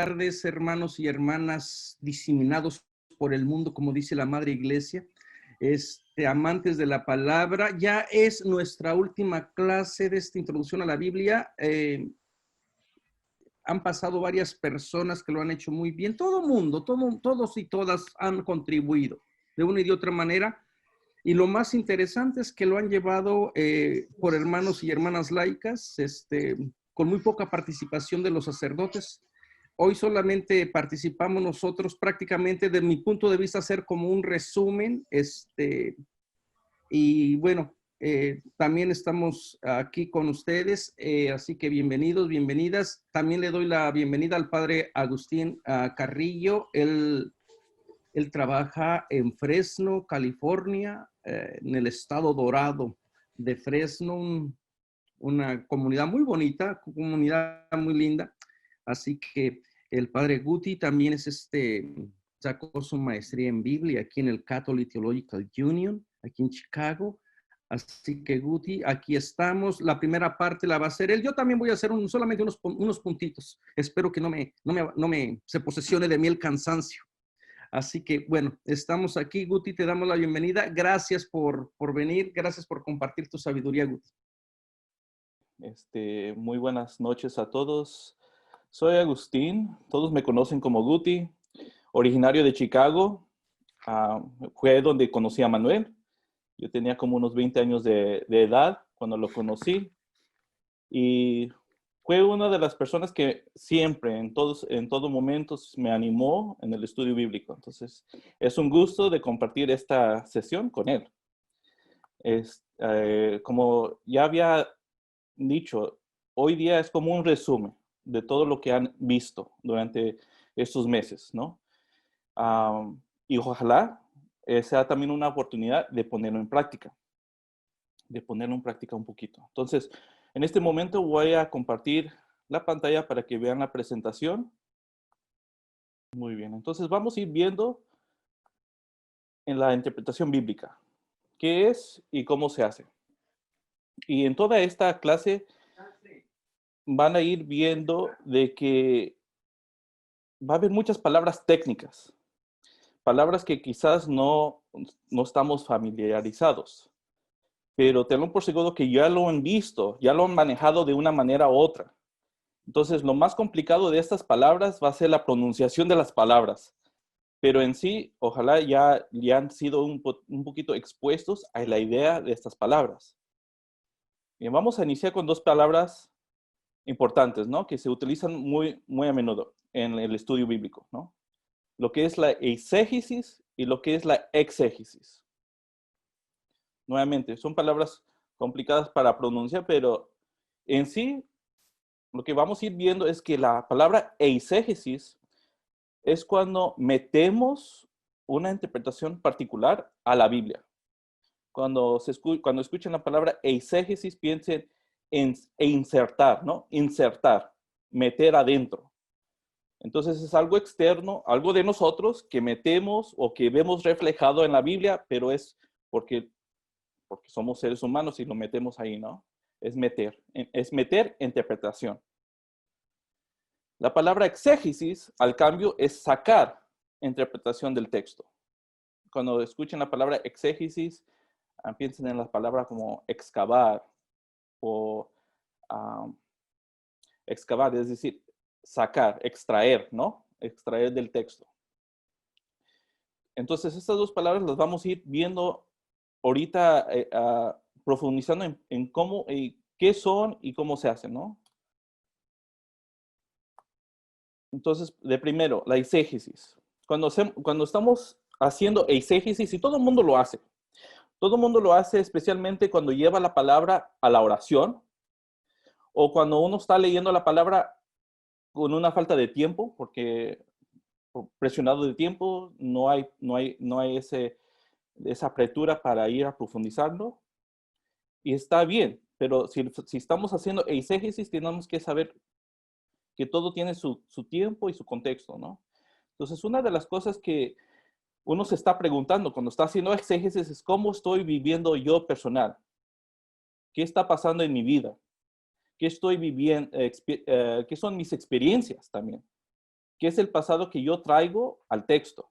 tardes, hermanos y hermanas diseminados por el mundo, como dice la Madre Iglesia, amantes de la palabra. Ya es nuestra última clase de esta introducción a la Biblia. Han pasado varias personas que lo han hecho muy bien. Todo mundo, todos y todas han contribuido de una y de otra manera. Y lo más interesante es que lo han llevado por hermanos y hermanas laicas, con muy poca participación de los sacerdotes. Hoy solamente participamos nosotros, prácticamente de mi punto de vista, hacer como un resumen, y bueno, también estamos aquí con ustedes, así que bienvenidos, bienvenidas. También le doy la bienvenida al padre Agustín Carrillo. Él trabaja en Fresno, California, en el estado dorado de Fresno, una comunidad muy bonita, comunidad muy linda. Así que el padre Guti también sacó su maestría en Biblia aquí en el Catholic Theological Union, aquí en Chicago. Así que Guti, aquí estamos. La primera parte la va a hacer él. Yo también voy a hacer solamente unos puntitos. Espero que no me se posesione de mí el cansancio. Así que, bueno, estamos aquí. Guti, te damos la bienvenida. Gracias por venir. Gracias por compartir tu sabiduría, Guti. Muy buenas noches a todos. Soy Agustín. Todos me conocen como Guti, originario de Chicago. Fue donde conocí a Manuel. Yo tenía como unos 20 años de edad cuando lo conocí. Y fue una de las personas que siempre, en todo momento, me animó en el estudio bíblico. Entonces, es un gusto de compartir esta sesión con él. Como ya había dicho, hoy día es como un resumen de todo lo que han visto durante estos meses, ¿no? Y ojalá sea también una oportunidad de ponerlo en práctica. Un poquito. Entonces, en este momento voy a compartir la pantalla para que vean la presentación. Muy bien, entonces vamos a ir viendo en la interpretación bíblica qué es y cómo se hace. Y en toda esta clase van a ir viendo de que va a haber muchas palabras técnicas, palabras que quizás no estamos familiarizados, pero tenlo por seguro que ya lo han visto, ya lo han manejado de una manera u otra. Entonces, lo más complicado de estas palabras va a ser la pronunciación de las palabras, pero en sí, ojalá ya han sido un poquito expuestos a la idea de estas palabras. Bien, vamos a iniciar con dos palabras importantes, ¿no? Que se utilizan muy, muy a menudo en el estudio bíblico, ¿no? Lo que es la eisegesis y lo que es la exégesis. Nuevamente, son palabras complicadas para pronunciar, pero en sí, lo que vamos a ir viendo es que la palabra eisegesis es cuando metemos una interpretación particular a la Biblia. Cuando escuchan la palabra eisegesis, piensen en insertar, ¿no? Insertar, meter adentro. Entonces es algo externo, algo de nosotros que metemos o que vemos reflejado en la Biblia, pero es porque somos seres humanos y lo metemos ahí, ¿no? Es meter interpretación. La palabra exégesis, al cambio, es sacar interpretación del texto. Cuando escuchen la palabra exégesis, piensen en la palabra como excavar o excavar, es decir, sacar, extraer, ¿no? Extraer del texto. Entonces, estas dos palabras las vamos a ir viendo ahorita, profundizando en cómo, qué son y cómo se hacen, ¿no? Entonces, de primero, la eisegesis. Cuando estamos haciendo eisegesis, y todo el mundo lo hace. Todo el mundo lo hace especialmente cuando lleva la palabra a la oración o cuando uno está leyendo la palabra con una falta de tiempo, porque presionado de tiempo, no hay esa apertura para ir a profundizarlo. Y está bien, pero si estamos haciendo eisegesis, tenemos que saber que todo tiene su tiempo y su contexto, ¿no? Entonces, una de las cosas que uno se está preguntando cuando está haciendo exégesis es cómo estoy viviendo yo personal. ¿Qué está pasando en mi vida? ¿Qué estoy viviendo? ¿Qué son mis experiencias también? ¿Qué es el pasado que yo traigo al texto?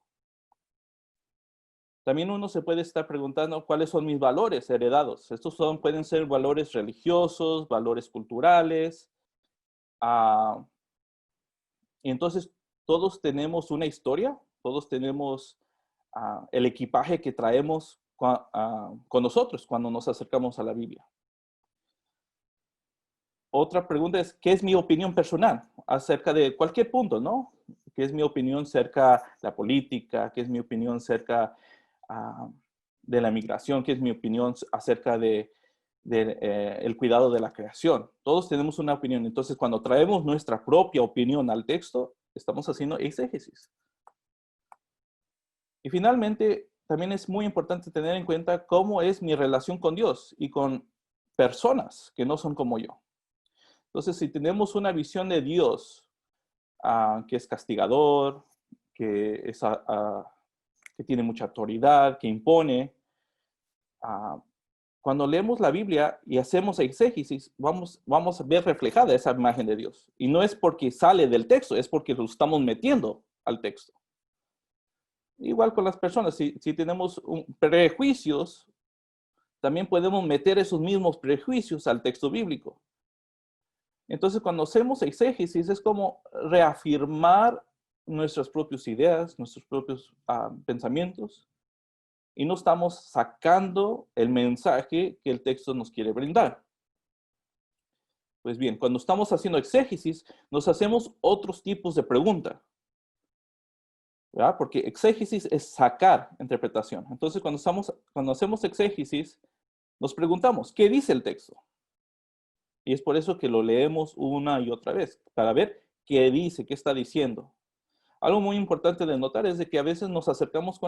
También uno se puede estar preguntando cuáles son mis valores heredados. Estos pueden ser valores religiosos, valores culturales. Y entonces todos tenemos una historia, todos tenemos el equipaje que traemos con nosotros cuando nos acercamos a la Biblia. Otra pregunta es, ¿qué es mi opinión personal acerca de cualquier punto, ¿no? ¿Qué es mi opinión acerca de la política? ¿Qué es mi opinión acerca de la migración? ¿Qué es mi opinión acerca de el cuidado de la creación? Todos tenemos una opinión. Entonces, cuando traemos nuestra propia opinión al texto, estamos haciendo exégesis. Y finalmente, también es muy importante tener en cuenta cómo es mi relación con Dios y con personas que no son como yo. Entonces, si tenemos una visión de Dios que es castigador, que tiene mucha autoridad, que impone, cuando leemos la Biblia y hacemos exégesis, vamos a ver reflejada esa imagen de Dios. Y no es porque sale del texto, es porque lo estamos metiendo al texto. Igual con las personas, si tenemos prejuicios, también podemos meter esos mismos prejuicios al texto bíblico. Entonces, cuando hacemos exégesis, es como reafirmar nuestras propias ideas, nuestros propios pensamientos, y no estamos sacando el mensaje que el texto nos quiere brindar. Pues bien, cuando estamos haciendo exégesis, nos hacemos otros tipos de preguntas, ¿verdad? Porque exégesis es sacar interpretación. Entonces, cuando hacemos exégesis, nos preguntamos, ¿qué dice el texto? Y es por eso que lo leemos una y otra vez, para ver qué dice, qué está diciendo. Algo muy importante de notar es de que a veces nos acercamos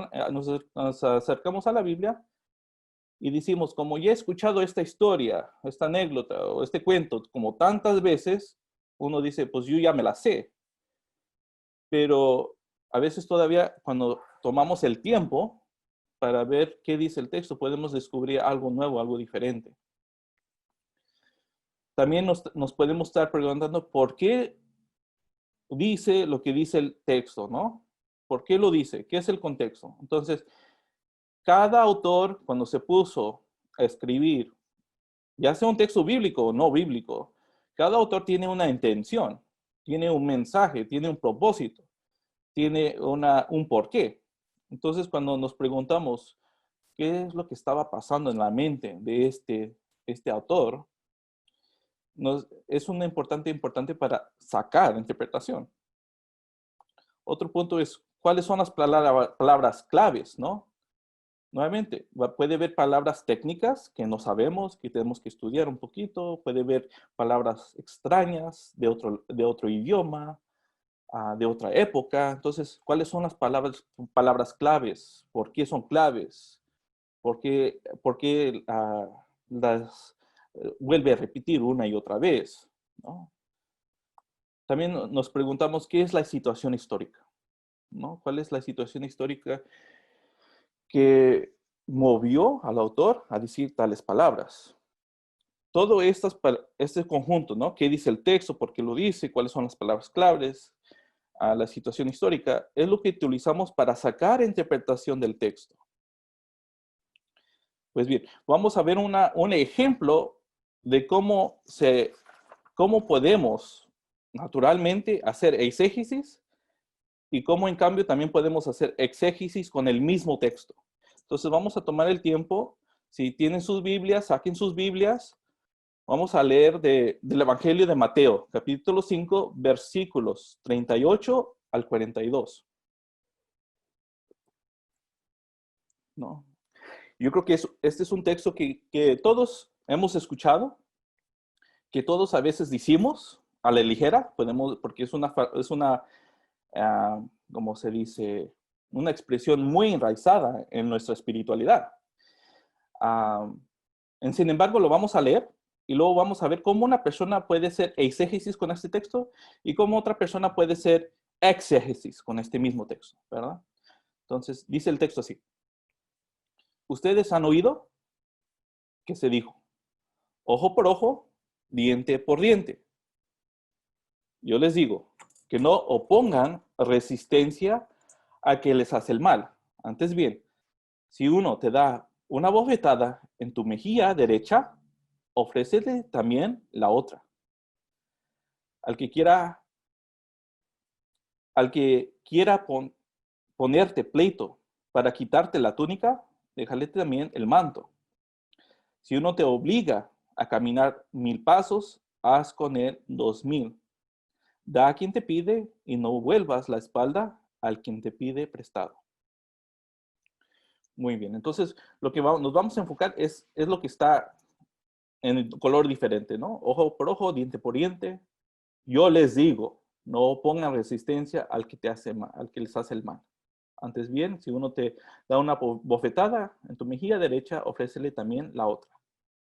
a la Biblia y decimos, como ya he escuchado esta historia, esta anécdota o este cuento como tantas veces, uno dice, pues yo ya me la sé. Pero a veces todavía cuando tomamos el tiempo para ver qué dice el texto, podemos descubrir algo nuevo, algo diferente. También nos podemos estar preguntando por qué dice lo que dice el texto, ¿no? ¿Por qué lo dice? ¿Qué es el contexto? Entonces, cada autor, cuando se puso a escribir, ya sea un texto bíblico o no bíblico, cada autor tiene una intención, tiene un mensaje, tiene un propósito, tiene un porqué. Entonces, cuando nos preguntamos qué es lo que estaba pasando en la mente de este autor, es una importante para sacar interpretación. Otro punto es, ¿cuáles son las palabras claves, no? Nuevamente, puede haber palabras técnicas que no sabemos, que tenemos que estudiar un poquito, puede haber palabras extrañas de otro idioma, de otra época. Entonces, ¿cuáles son las palabras claves? ¿Por qué son claves? ¿Por qué las vuelve a repetir una y otra vez? ¿No? También nos preguntamos, ¿qué es la situación histórica? ¿No? ¿Cuál es la situación histórica que movió al autor a decir tales palabras? Todo este conjunto, ¿no? ¿Qué dice el texto? ¿Por qué lo dice? ¿Cuáles son las palabras claves? A la situación histórica, es lo que utilizamos para sacar interpretación del texto. Pues bien, vamos a ver un ejemplo de cómo podemos naturalmente hacer exégesis y cómo en cambio también podemos hacer exégesis con el mismo texto. Entonces vamos a tomar el tiempo, si tienen sus Biblias, saquen sus Biblias, vamos a leer del Evangelio de Mateo, capítulo 5, versículos 38 al 42. ¿No? Yo creo que este es un texto que todos hemos escuchado, que todos a veces decimos a la ligera, porque es una como se dice, una expresión muy enraizada en nuestra espiritualidad. Sin embargo, lo vamos a leer y luego vamos a ver cómo una persona puede hacer exégesis con este texto y cómo otra persona puede hacer exégesis con este mismo texto, ¿verdad? Entonces, dice el texto así. Ustedes han oído que se dijo, ojo por ojo, diente por diente. Yo les digo que no opongan resistencia a que les hace el mal. Antes bien, si uno te da una bofetada en tu mejilla derecha, ofrécele también la otra. Al que quiera ponerte pleito para quitarte la túnica, déjale también el manto. Si uno te obliga a caminar 1000 pasos, haz con él 2000. Da a quien te pide y no vuelvas la espalda al quien te pide prestado. Muy bien, entonces lo que nos vamos a enfocar es lo que está en color diferente, ¿no? Ojo por ojo, diente por diente. Yo les digo, no pongan resistencia al que les hace el mal. Antes bien, si uno te da una bofetada en tu mejilla derecha, ofrécele también la otra.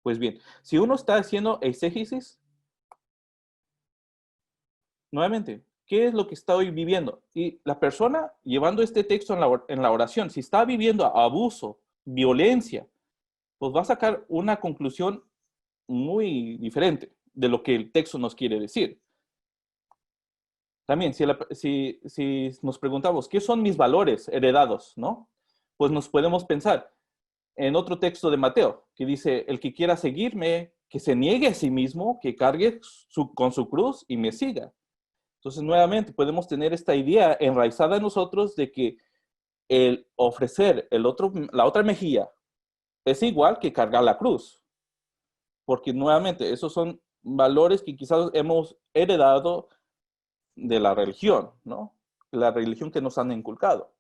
Pues bien, si uno está haciendo exégesis, nuevamente, ¿qué es lo que estoy viviendo? Y la persona llevando este texto en la oración, si está viviendo abuso, violencia, pues va a sacar una conclusión muy diferente de lo que el texto nos quiere decir. También, si nos preguntamos, ¿qué son mis valores heredados? ¿No? Pues nos podemos pensar en otro texto de Mateo, que dice, el que quiera seguirme, que se niegue a sí mismo, que cargue con su cruz y me siga. Entonces, nuevamente, podemos tener esta idea enraizada en nosotros de que el ofrecer la otra mejilla es igual que cargar la cruz. Porque, nuevamente, esos son valores que quizás hemos heredado de la religión, ¿no? La religión que nos han inculcado.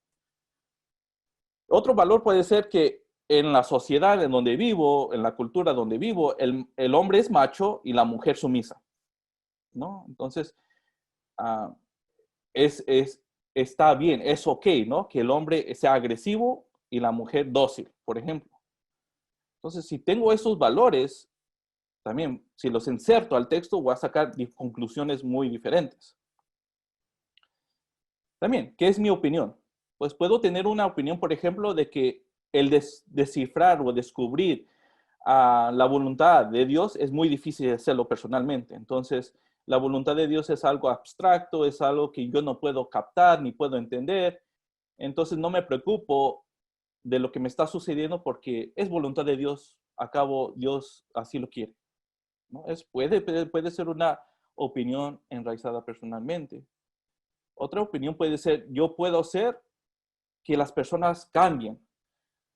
Otro valor puede ser que en la sociedad en donde vivo, en la cultura donde vivo, el hombre es macho y la mujer sumisa, ¿no? Entonces, está bien, es ok, ¿no? Que el hombre sea agresivo y la mujer dócil, por ejemplo. Entonces, si tengo esos valores, también, si los inserto al texto, voy a sacar conclusiones muy diferentes. También, ¿qué es mi opinión? Pues puedo tener una opinión, por ejemplo, de que el descifrar o descubrir la voluntad de Dios es muy difícil de hacerlo personalmente. Entonces, la voluntad de Dios es algo abstracto, es algo que yo no puedo captar ni puedo entender. Entonces, no me preocupo de lo que me está sucediendo porque es voluntad de Dios. A cabo, Dios así lo quiere, ¿no? Puede ser una opinión enraizada personalmente. Otra opinión puede ser, yo puedo hacer que las personas cambien.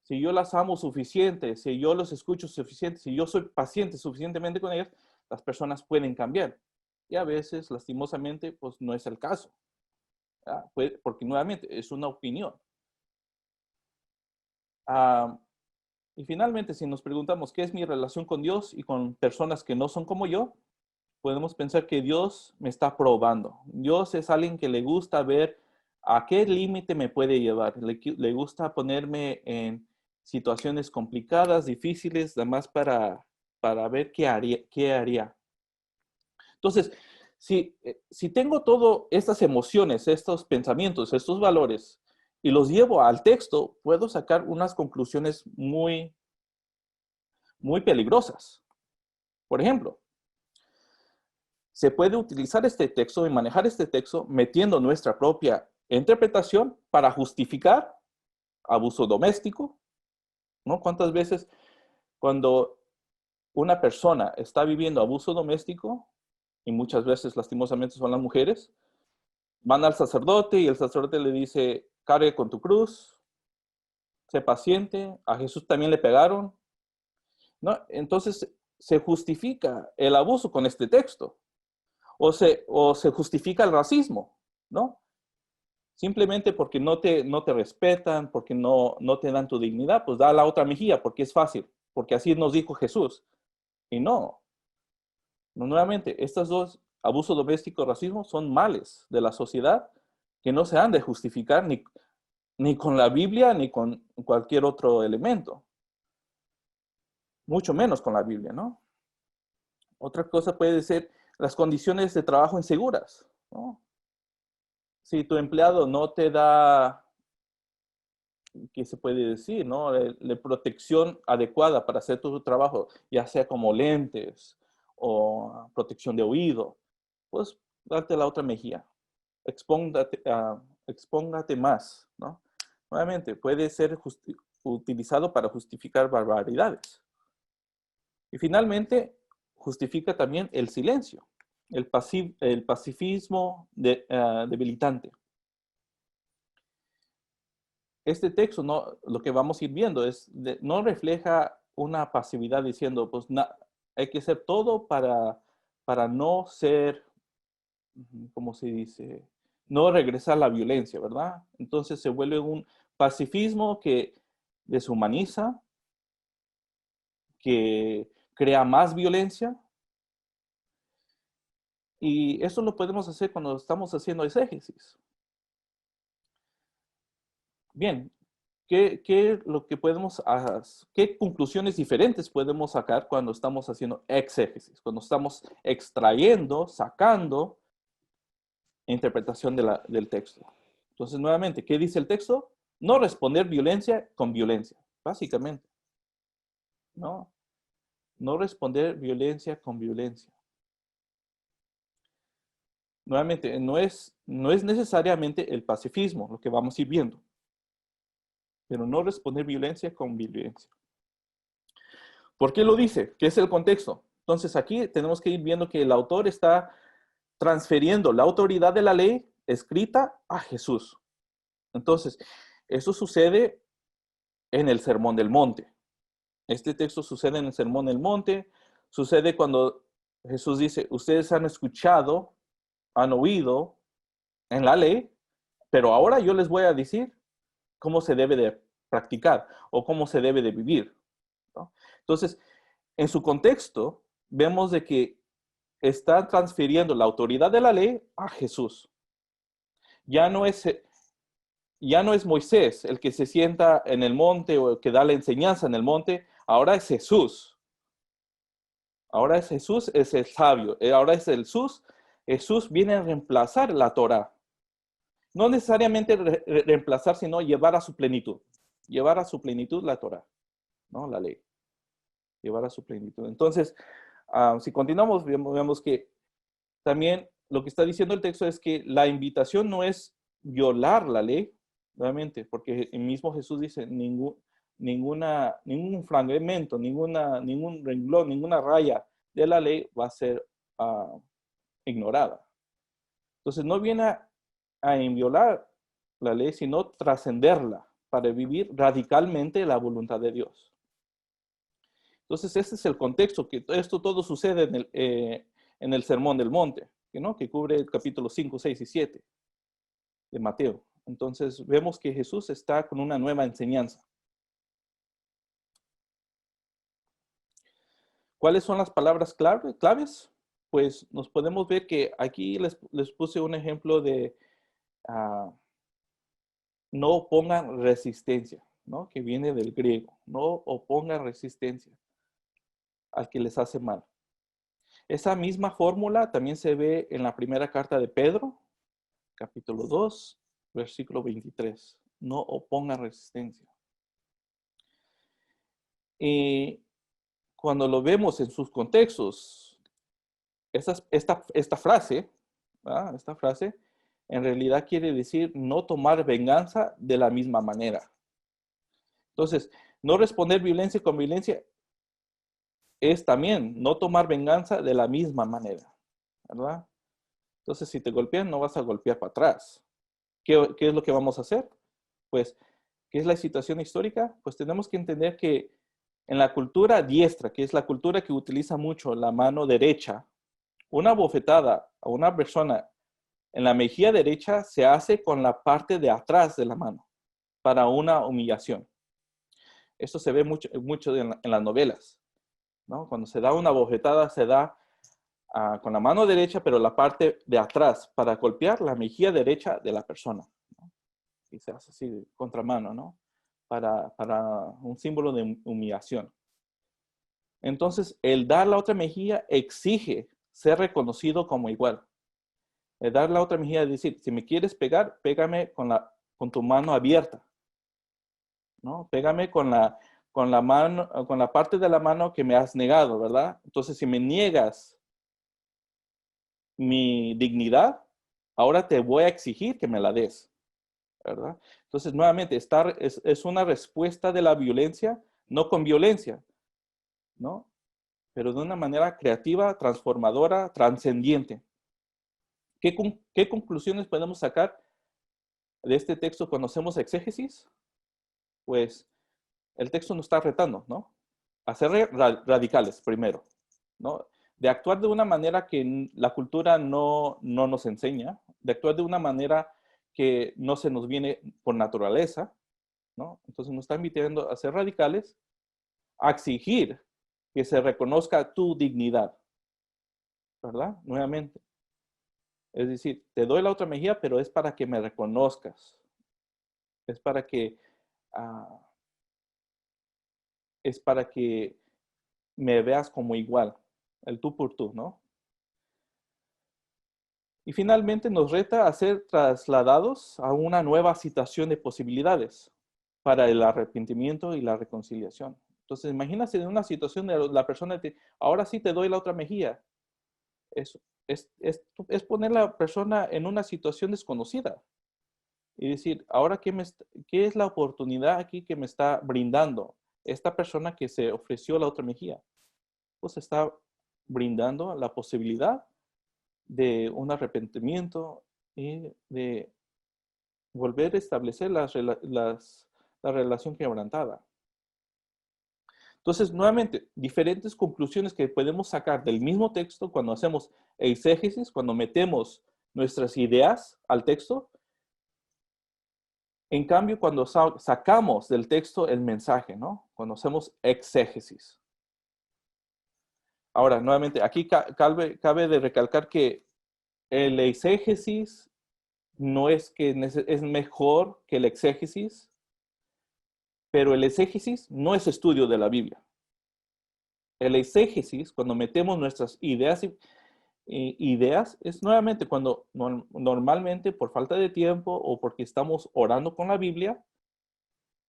Si yo las amo suficiente, si yo los escucho suficiente, si yo soy paciente suficientemente con ellas, las personas pueden cambiar. Y a veces, lastimosamente, pues no es el caso. Porque nuevamente es una opinión. Y finalmente, si nos preguntamos qué es mi relación con Dios y con personas que no son como yo, podemos pensar que Dios me está probando. Dios es alguien que le gusta ver a qué límite me puede llevar. Le gusta ponerme en situaciones complicadas, difíciles, además para ver qué haría. Entonces, si tengo todas estas emociones, estos pensamientos, estos valores, y los llevo al texto, puedo sacar unas conclusiones muy, muy peligrosas. Por ejemplo, se puede utilizar este texto y manejar este texto metiendo nuestra propia interpretación para justificar abuso doméstico, ¿no? ¿Cuántas veces cuando una persona está viviendo abuso doméstico, y muchas veces lastimosamente son las mujeres, van al sacerdote y el sacerdote le dice, cargue con tu cruz, sé paciente, a Jesús también le pegaron, ¿no? Entonces se justifica el abuso con este texto. O se justifica el racismo, ¿no? Simplemente porque no te respetan, porque no te dan tu dignidad, pues da la otra mejilla, porque es fácil, porque así nos dijo Jesús. Y no. Nuevamente, estos dos, abuso doméstico y racismo, son males de la sociedad que no se han de justificar ni con la Biblia ni con cualquier otro elemento. Mucho menos con la Biblia, ¿no? Otra cosa puede ser las condiciones de trabajo inseguras, ¿no? Si tu empleado no te da, ¿qué se puede decir? ¿No? La protección adecuada para hacer tu trabajo, ya sea como lentes o protección de oído, pues darte la otra mejilla. expóngate más, ¿no? Nuevamente, puede ser utilizado para justificar barbaridades. Y finalmente, justifica también el silencio, el pacifismo debilitante. Este texto, lo que vamos a ir viendo no refleja una pasividad diciendo, pues hay que hacer todo para no ser, ¿cómo se dice? No regresar a la violencia, ¿verdad? Entonces se vuelve un pacifismo que deshumaniza, que crea más violencia. Y eso lo podemos hacer cuando estamos haciendo exégesis. Bien, ¿qué conclusiones diferentes podemos sacar cuando estamos haciendo exégesis? Cuando estamos extrayendo, sacando interpretación del texto. Entonces, nuevamente, ¿qué dice el texto? No responder violencia con violencia, básicamente. No responder violencia con violencia. Nuevamente, no es necesariamente el pacifismo lo que vamos a ir viendo, pero no responder violencia con violencia. ¿Por qué lo dice? ¿Qué es el contexto? Entonces, aquí tenemos que ir viendo que el autor está transfiriendo la autoridad de la ley escrita a Jesús. Entonces, eso sucede en el Sermón del Monte. Este texto sucede en el Sermón del Monte, sucede cuando Jesús dice, ustedes han escuchado, han oído en la ley, pero ahora yo les voy a decir cómo se debe de practicar o cómo se debe de vivir, ¿no? Entonces, en su contexto, vemos de que está transfiriendo la autoridad de la ley a Jesús. Ya no es Moisés el que se sienta en el monte o el que da la enseñanza en el monte, ahora es Jesús. Ahora es Jesús, es el sabio. Ahora es Jesús. Jesús viene a reemplazar la Torá. No necesariamente reemplazar, sino llevar a su plenitud. Llevar a su plenitud la Torá, ¿no? La ley. Llevar a su plenitud. Entonces, si continuamos, vemos que también lo que está diciendo el texto es que la invitación no es violar la ley, nuevamente, porque el mismo Jesús dice, ningún fragmento, ningún renglón, ninguna raya de la ley va a ser ignorada. Entonces no viene a violar la ley, sino trascenderla para vivir radicalmente la voluntad de Dios. Entonces ese es el contexto, que esto todo sucede en el Sermón del Monte, ¿no? Que cubre el capítulo 5, 6 y 7 de Mateo. Entonces vemos que Jesús está con una nueva enseñanza. ¿Cuáles son las palabras claves? Pues nos podemos ver que aquí les puse un ejemplo de no opongan resistencia, ¿no? Que viene del griego. No opongan resistencia al que les hace mal. Esa misma fórmula también se ve en la primera carta de Pedro, capítulo 2, versículo 23. No opongan resistencia. Y cuando lo vemos en sus contextos, esta frase, ¿verdad? Esta frase en realidad quiere decir no tomar venganza de la misma manera. Entonces, no responder violencia con violencia es también no tomar venganza de la misma manera, ¿verdad? Entonces, si te golpean, no vas a golpear para atrás. ¿Qué es lo que vamos a hacer? Pues, ¿qué es la situación histórica? Pues tenemos que entender que en la cultura diestra, que es la cultura que utiliza mucho la mano derecha, una bofetada a una persona en la mejilla derecha se hace con la parte de atrás de la mano para una humillación. Esto se ve mucho en las novelas, ¿no? Cuando se da una bofetada, se da con la mano derecha, pero la parte de atrás para golpear la mejilla derecha de la persona, ¿no? Y se hace así, contramano, ¿no? Para un símbolo de humillación. Entonces, el dar la otra mejilla exige ser reconocido como igual. El dar la otra mejilla es decir, si me quieres pegar, pégame con tu mano abierta, ¿no? Pégame con la mano, con la parte de la mano que me has negado, ¿verdad? Entonces, si me niegas mi dignidad, ahora te voy a exigir que me la des, ¿verdad? Entonces, nuevamente, es una respuesta de la violencia, no con violencia, ¿no? Pero de una manera creativa, transformadora, trascendiente. ¿Qué conclusiones podemos sacar de este texto cuando hacemos exégesis? Pues el texto nos está retando, ¿no? A ser radicales primero, ¿no? De actuar de una manera que la cultura no nos enseña, de actuar de una manera que no se nos viene por naturaleza, ¿no? Entonces nos está invitando a ser radicales, a exigir que se reconozca tu dignidad, ¿verdad? Nuevamente. Es decir, te doy la otra mejilla, pero es para que me reconozcas. Es para que, uh, es para que me veas como igual, el tú por tú, ¿no? Y finalmente nos reta a ser trasladados a una nueva situación de posibilidades para el arrepentimiento y la reconciliación. Entonces, imagínate en una situación de la persona, ahora sí te doy la otra mejilla. Eso es poner a la persona en una situación desconocida. Y decir, ahora, ¿qué es la oportunidad aquí que me está brindando esta persona que se ofreció la otra mejilla? Pues está brindando la posibilidad de un arrepentimiento y de volver a establecer la relación quebrantada. Entonces, nuevamente, diferentes conclusiones que podemos sacar del mismo texto cuando hacemos exégesis, cuando metemos nuestras ideas al texto. En cambio, cuando sacamos del texto el mensaje, ¿no? Cuando hacemos exégesis. Ahora, nuevamente, aquí cabe de recalcar que el exégesis no es que es mejor que el exégesis, pero el exégesis no es estudio de la Biblia. El exégesis, cuando metemos nuestras ideas es nuevamente cuando normalmente por falta de tiempo o porque estamos orando con la Biblia,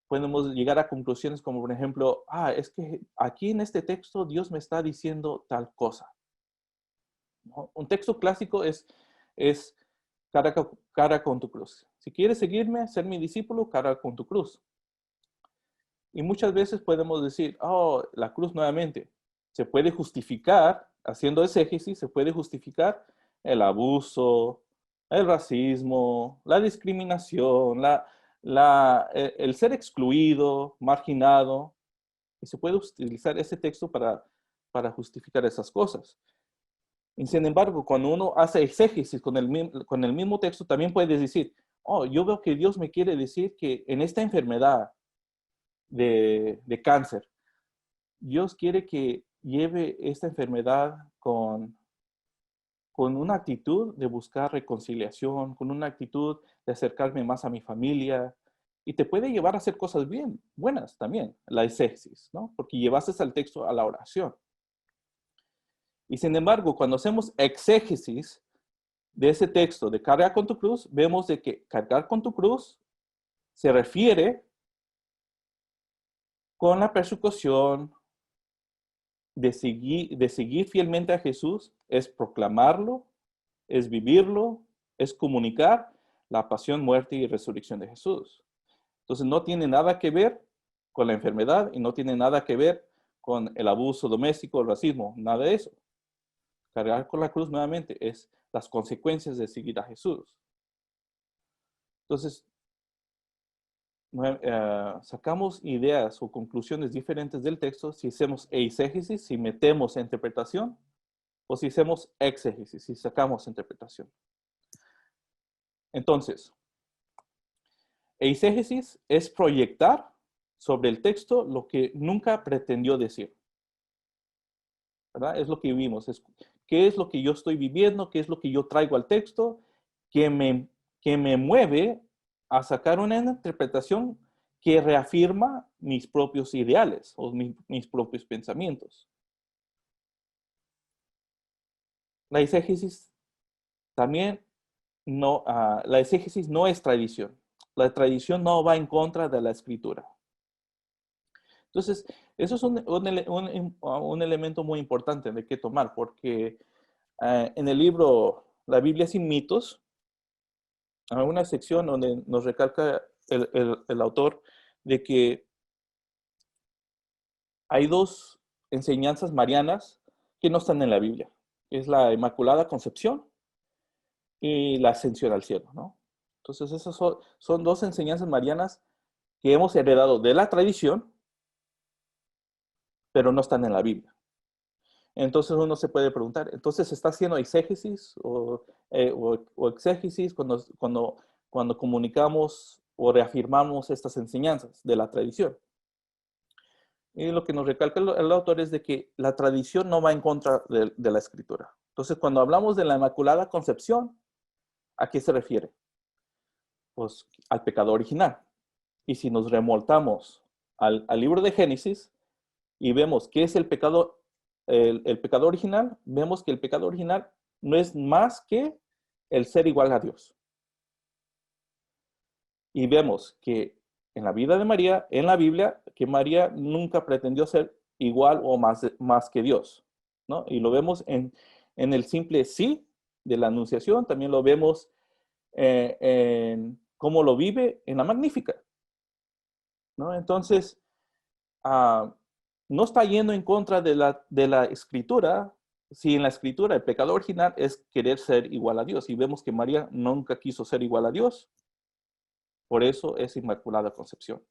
podemos llegar a conclusiones como, por ejemplo, es que aquí en este texto Dios me está diciendo tal cosa, ¿no? Un texto clásico es cara con tu cruz. Si quieres seguirme, ser mi discípulo, cara con tu cruz. Y muchas veces podemos decir, la cruz nuevamente. Se puede justificar, haciendo exégesis, se puede justificar el abuso, el racismo, la discriminación, el ser excluido, marginado. Y se puede utilizar ese texto para justificar esas cosas. Y sin embargo, cuando uno hace exégesis con el mismo texto, también puedes decir, yo veo que Dios me quiere decir que en esta enfermedad de cáncer, Dios quiere que lleve esta enfermedad con una actitud de buscar reconciliación, con una actitud de acercarme más a mi familia, y te puede llevar a hacer cosas bien, buenas también, la exégesis, ¿no? Porque llevaste al texto a la oración. Y sin embargo, cuando hacemos exégesis de ese texto de cargar con tu cruz, vemos de que cargar con tu cruz se refiere con la persecución de seguir fielmente a Jesús, es proclamarlo, es vivirlo, es comunicar la pasión, muerte y resurrección de Jesús. Entonces no tiene nada que ver con la enfermedad y no tiene nada que ver con el abuso doméstico, el racismo, nada de eso. Cargar con la cruz nuevamente es las consecuencias de seguir a Jesús. Entonces, sacamos ideas o conclusiones diferentes del texto si hacemos eisegesis, si metemos interpretación, o si hacemos exégesis, si sacamos interpretación. Entonces, eisegesis es proyectar sobre el texto lo que nunca pretendió decir, ¿verdad? Es lo que vimos, qué es lo que yo estoy viviendo, qué es lo que yo traigo al texto, que me mueve a sacar una interpretación que reafirma mis propios ideales o mis propios pensamientos. La exégesis también la exégesis no es tradición. La tradición no va en contra de la escritura. Entonces, eso es un elemento muy importante de qué tomar, porque en el libro La Biblia sin mitos, a una sección donde nos recalca el autor de que hay dos enseñanzas marianas que no están en la Biblia. Es la Inmaculada Concepción y la Ascensión al cielo, ¿no? Entonces, esas son dos enseñanzas marianas que hemos heredado de la tradición, pero no están en la Biblia. Entonces uno se puede preguntar, ¿entonces se está haciendo exégesis o exégesis cuando comunicamos o reafirmamos estas enseñanzas de la tradición? Y lo que nos recalca el autor es de que la tradición no va en contra de la escritura. Entonces, cuando hablamos de la Inmaculada Concepción, ¿a qué se refiere? Pues al pecado original. Y si nos remontamos al libro de Génesis y vemos qué es el pecado original, vemos que el pecado original no es más que el ser igual a Dios. Y vemos que en la vida de María, en la Biblia, que María nunca pretendió ser igual o más que Dios, ¿no? Y lo vemos en el simple sí de la Anunciación, también lo vemos en cómo lo vive en la Magnífica, ¿no? Entonces, no está yendo en contra de la Escritura, si en la Escritura el pecado original es querer ser igual a Dios, y vemos que María nunca quiso ser igual a Dios, por eso es Inmaculada Concepción.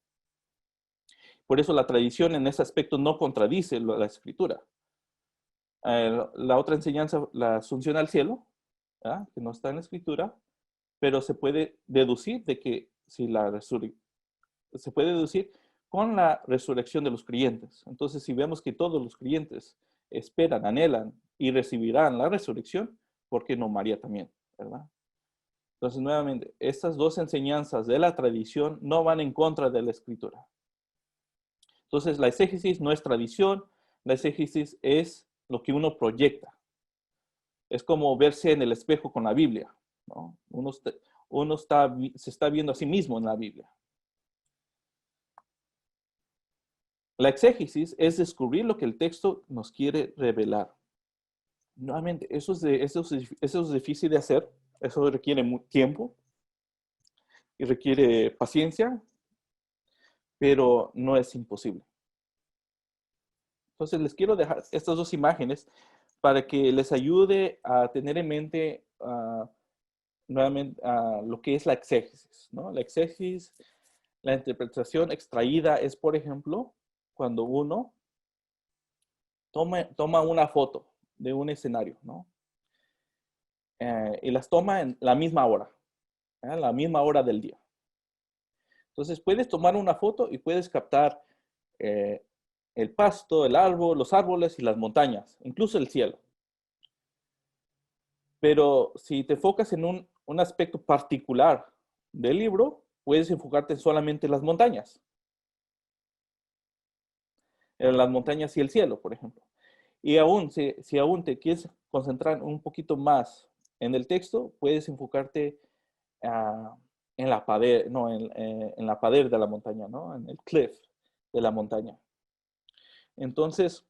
Por eso la tradición en ese aspecto no contradice la Escritura. La otra enseñanza, la Asunción al cielo, ¿verdad?, que no está en la Escritura, pero se puede deducir de que si se puede deducir con la resurrección de los creyentes. Entonces, si vemos que todos los creyentes esperan, anhelan y recibirán la resurrección, ¿por qué no María también? ¿Verdad? Entonces, nuevamente, estas dos enseñanzas de la tradición no van en contra de la Escritura. Entonces, la exégesis no es tradición, la exégesis es lo que uno proyecta. Es como verse en el espejo con la Biblia, ¿no? Uno se está viendo a sí mismo en la Biblia. La exégesis es descubrir lo que el texto nos quiere revelar. Nuevamente, eso es difícil de hacer, eso requiere tiempo y requiere paciencia, pero no es imposible. Entonces, les quiero dejar estas dos imágenes para que les ayude a tener en mente nuevamente lo que es la exégesis, ¿no? La exégesis, la interpretación extraída es, por ejemplo, cuando uno toma una foto de un escenario, ¿no? Y las toma en la misma hora, la misma hora del día. Entonces puedes tomar una foto y puedes captar el pasto, el árbol, los árboles y las montañas, incluso el cielo. Pero si te enfocas en un aspecto particular del libro, puedes enfocarte solamente en las montañas. En las montañas y el cielo, por ejemplo. Y aún, si aún te quieres concentrar un poquito más en el texto, puedes enfocarte en la pared, no, en la pared de la montaña, ¿no? En el cliff de la montaña. Entonces,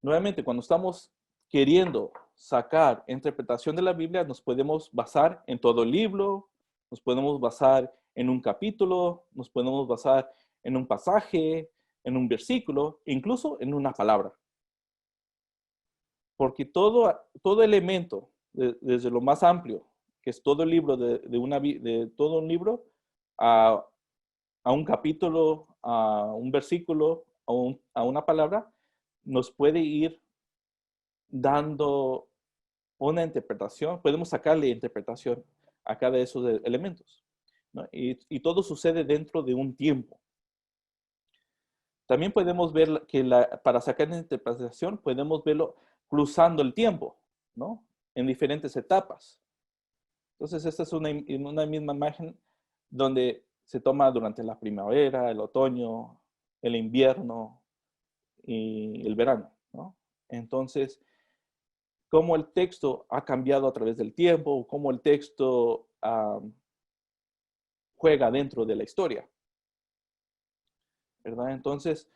nuevamente, cuando estamos queriendo sacar interpretación de la Biblia, nos podemos basar en todo el libro, nos podemos basar en un capítulo, nos podemos basar en un pasaje, en un versículo, incluso en una palabra. Porque todo elemento, desde lo más amplio, que es todo el libro, de todo un libro, a un capítulo, a un versículo, a una palabra, nos puede ir dando una interpretación, podemos sacarle interpretación a cada de esos elementos, ¿no? Y todo sucede dentro de un tiempo. También podemos ver que para sacar la interpretación, podemos verlo cruzando el tiempo, ¿no? En diferentes etapas. Entonces, esta es una misma imagen donde se toma durante la primavera, el otoño, el invierno y el verano, ¿no? Entonces, cómo el texto ha cambiado a través del tiempo, cómo el texto juega dentro de la historia, ¿verdad? Entonces,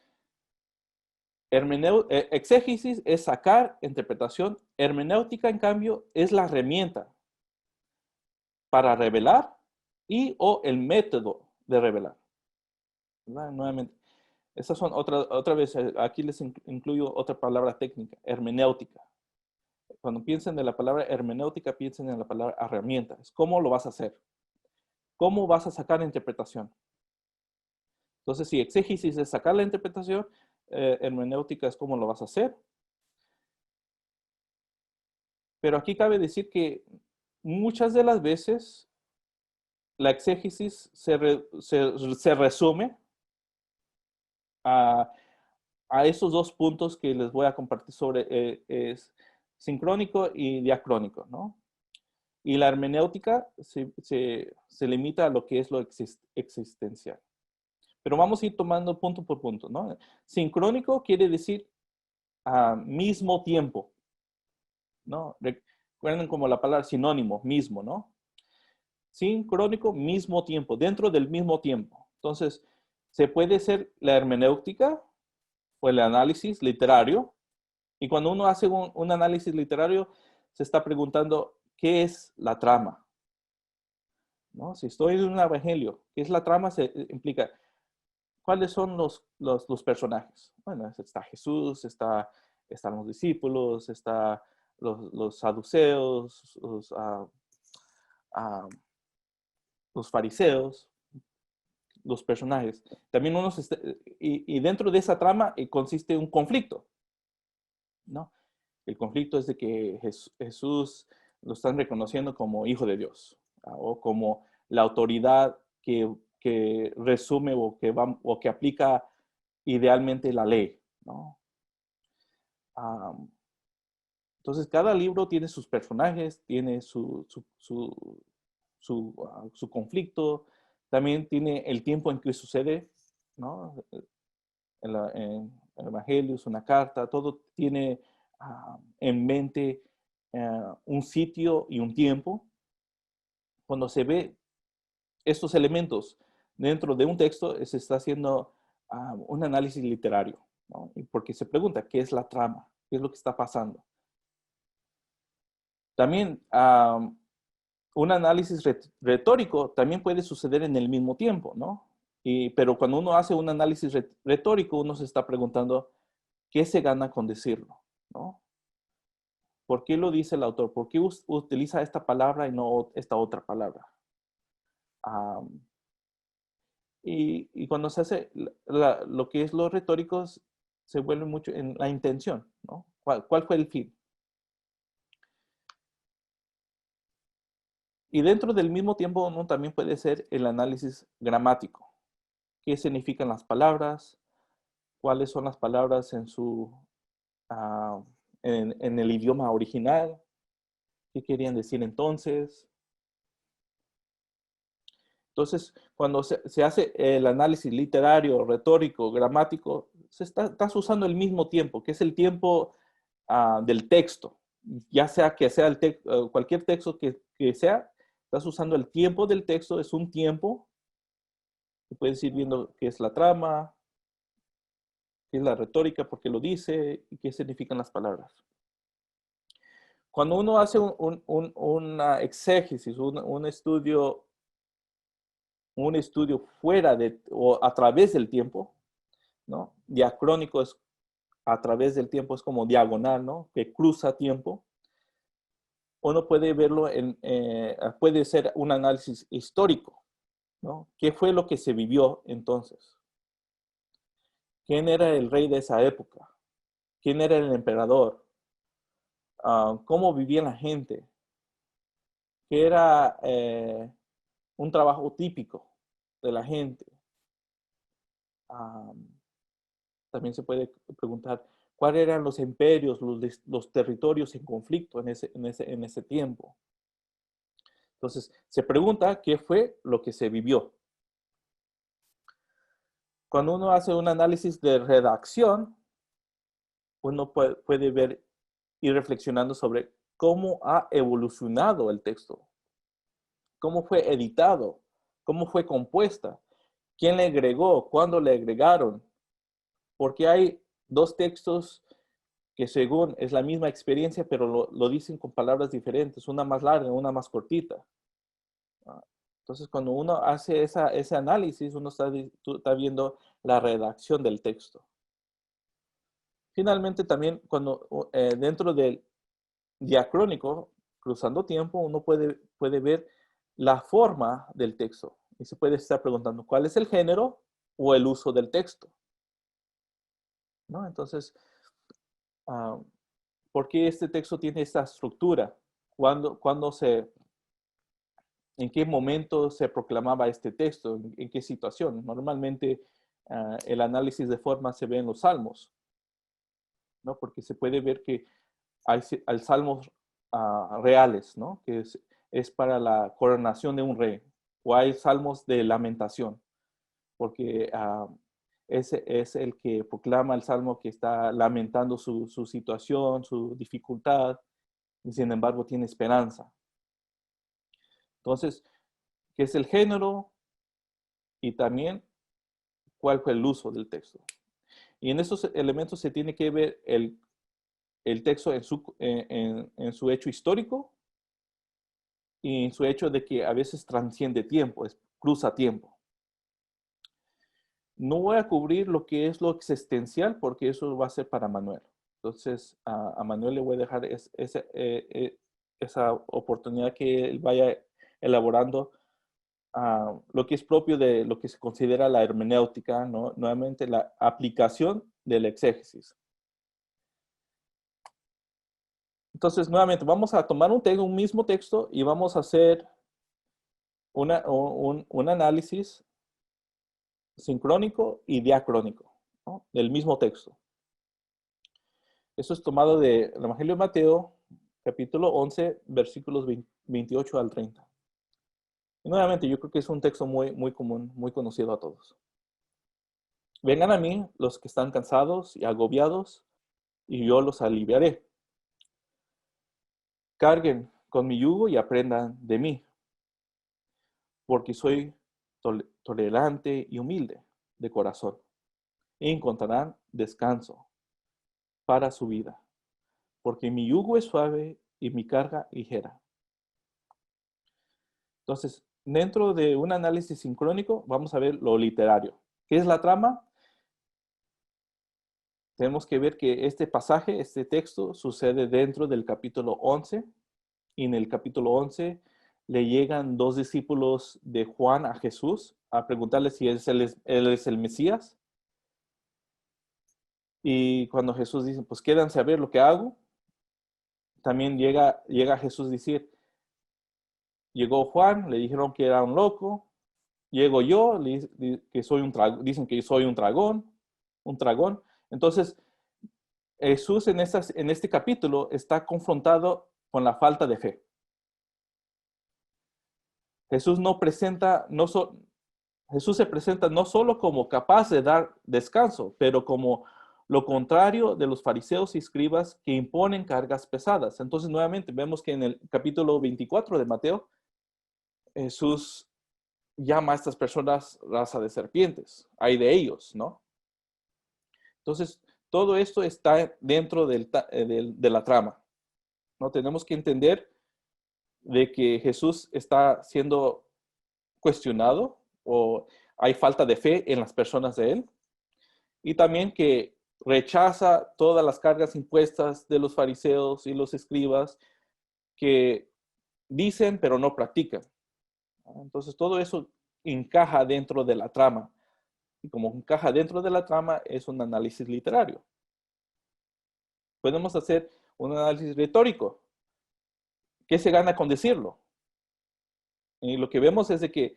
exégesis es sacar interpretación, hermenéutica, en cambio, es la herramienta para revelar y o el método de revelar. ¿Verdad? Nuevamente, estas son otra vez, aquí les incluyo otra palabra técnica, hermenéutica. Cuando piensen de la palabra hermenéutica, piensen en la palabra herramienta. Es cómo lo vas a hacer. ¿Cómo vas a sacar la interpretación? Entonces, si exégesis es sacar la interpretación, hermenéutica es cómo lo vas a hacer. Pero aquí cabe decir que muchas de las veces la exégesis se resume a esos dos puntos que les voy a compartir sobre es sincrónico y diacrónico, ¿no? Y la hermenéutica se limita a lo que es lo existencial. Pero vamos a ir tomando punto por punto, ¿no? Sincrónico quiere decir mismo tiempo, ¿no? Recuerden como la palabra sinónimo, mismo, ¿no? Sincrónico, mismo tiempo, dentro del mismo tiempo. Entonces, se puede ser la hermenéutica o el análisis literario. Y cuando uno hace un análisis literario, se está preguntando, ¿qué es la trama? ¿No? Si estoy en un evangelio, ¿qué es la trama? Se implica, ¿cuáles son los personajes? Bueno, está Jesús, están los discípulos, están los saduceos, los fariseos, los personajes. También y dentro de esa trama consiste un conflicto, ¿no? El conflicto es de que Jesús lo están reconociendo como hijo de Dios, o como la autoridad que resume o que aplica idealmente la ley, ¿no? Entonces, cada libro tiene sus personajes, tiene su conflicto, también tiene el tiempo en que sucede, ¿no? En el Evangelio, es una carta, todo tiene en mente un sitio y un tiempo. Cuando se ve estos elementos dentro de un texto, se está haciendo un análisis literario, ¿no? Porque se pregunta, ¿qué es la trama? ¿Qué es lo que está pasando? También un análisis retórico también puede suceder en el mismo tiempo, ¿no? Pero cuando uno hace un análisis retórico, uno se está preguntando, ¿qué se gana con decirlo? ¿No? ¿Por qué lo dice el autor? ¿Por qué utiliza esta palabra y no esta otra palabra? Y cuando se hace lo que es los retóricos, se vuelve mucho en la intención, ¿no? ¿Cuál fue el fin? Y dentro del mismo tiempo, uno también puede ser el análisis gramático. ¿Qué significan las palabras? ¿Cuáles son las palabras en el idioma original? ¿Qué querían decir entonces? Entonces, cuando se hace el análisis literario, retórico, gramático, estás usando el mismo tiempo, que es el tiempo del texto. Ya sea que sea cualquier texto que sea, estás usando el tiempo del texto, es un tiempo. Puedes ir viendo qué es la trama, qué es la retórica, por qué lo dice y qué significan las palabras. Cuando uno hace una exégesis, un estudio fuera o a través del tiempo, ¿no? Diacrónico es a través del tiempo, es como diagonal, ¿no? Que cruza tiempo. Uno puede verlo puede ser un análisis histórico, ¿no? ¿Qué fue lo que se vivió entonces? ¿Quién era el rey de esa época? ¿Quién era el emperador? ¿Cómo vivía la gente? ¿Qué era un trabajo típico de la gente? También se puede preguntar cuáles eran los imperios, los territorios en conflicto en ese tiempo. Entonces, se pregunta qué fue lo que se vivió. Cuando uno hace un análisis de redacción, uno puede ver y reflexionando sobre cómo ha evolucionado el texto, cómo fue editado, cómo fue compuesta, quién le agregó, cuándo le agregaron, porque hay dos textos que según es la misma experiencia, pero lo dicen con palabras diferentes, una más larga, una más cortita. Entonces, cuando uno hace ese análisis, uno está viendo la redacción del texto. Finalmente, también dentro del diacrónico, cruzando tiempo, uno puede ver la forma del texto. Y se puede estar preguntando, ¿cuál es el género o el uso del texto? ¿No? Entonces, ¿por qué este texto tiene esta estructura? ¿En qué momento se proclamaba este texto? ¿En qué situación? Normalmente el análisis de forma se ve en los salmos, ¿no? Porque se puede ver que hay salmos reales, ¿no? Que es para la coronación de un rey. O hay salmos de lamentación, porque ese es el que proclama el salmo que está lamentando su situación, su dificultad, y sin embargo tiene esperanza. Entonces, ¿qué es el género? Y también, ¿cuál fue el uso del texto? Y en estos elementos se tiene que ver el texto en su hecho histórico y en su hecho de que a veces transciende tiempo, cruza tiempo. No voy a cubrir lo que es lo existencial porque eso va a ser para Manuel. Entonces, a Manuel le voy a dejar esa oportunidad que él vaya elaborando lo que es propio de lo que se considera la hermenéutica, ¿no? Nuevamente la aplicación del exégesis. Entonces, nuevamente, vamos a tomar un mismo texto y vamos a hacer un análisis sincrónico y diacrónico, ¿no? Del mismo texto. Eso es tomado del Evangelio de Mateo, capítulo 11, versículos 28 al 30. Y nuevamente, yo creo que es un texto muy, muy común, muy conocido a todos. Vengan a mí los que están cansados y agobiados, y yo los aliviaré. Carguen con mi yugo y aprendan de mí, porque soy tolerante y humilde de corazón, y encontrarán descanso para su vida, porque mi yugo es suave y mi carga ligera. Entonces, dentro de un análisis sincrónico, vamos a ver lo literario. ¿Qué es la trama? Tenemos que ver que este pasaje, este texto, sucede dentro del capítulo 11, y en el capítulo 11 le llegan dos discípulos de Juan a Jesús a preguntarle si él es el Mesías. Y cuando Jesús dice, pues quédense a ver lo que hago, también llega Jesús a decir, llegó Juan, le dijeron que era un loco, llego yo, que soy dicen que soy un dragón. Entonces, Jesús en este capítulo está confrontado con la falta de fe. Jesús Jesús se presenta no solo como capaz de dar descanso, pero como lo contrario de los fariseos y escribas que imponen cargas pesadas. Entonces, nuevamente, vemos que en el capítulo 24 de Mateo, Jesús llama a estas personas raza de serpientes. Hay de ellos, ¿no? Entonces, todo esto está dentro de la trama, ¿no? Tenemos que entender de que Jesús está siendo cuestionado o hay falta de fe en las personas de él. Y también que rechaza todas las cargas impuestas de los fariseos y los escribas que dicen pero no practican. Entonces todo eso encaja dentro de la trama. Y como encaja dentro de la trama, es un análisis literario. Podemos hacer un análisis retórico. ¿Qué se gana con decirlo? Y lo que vemos es de que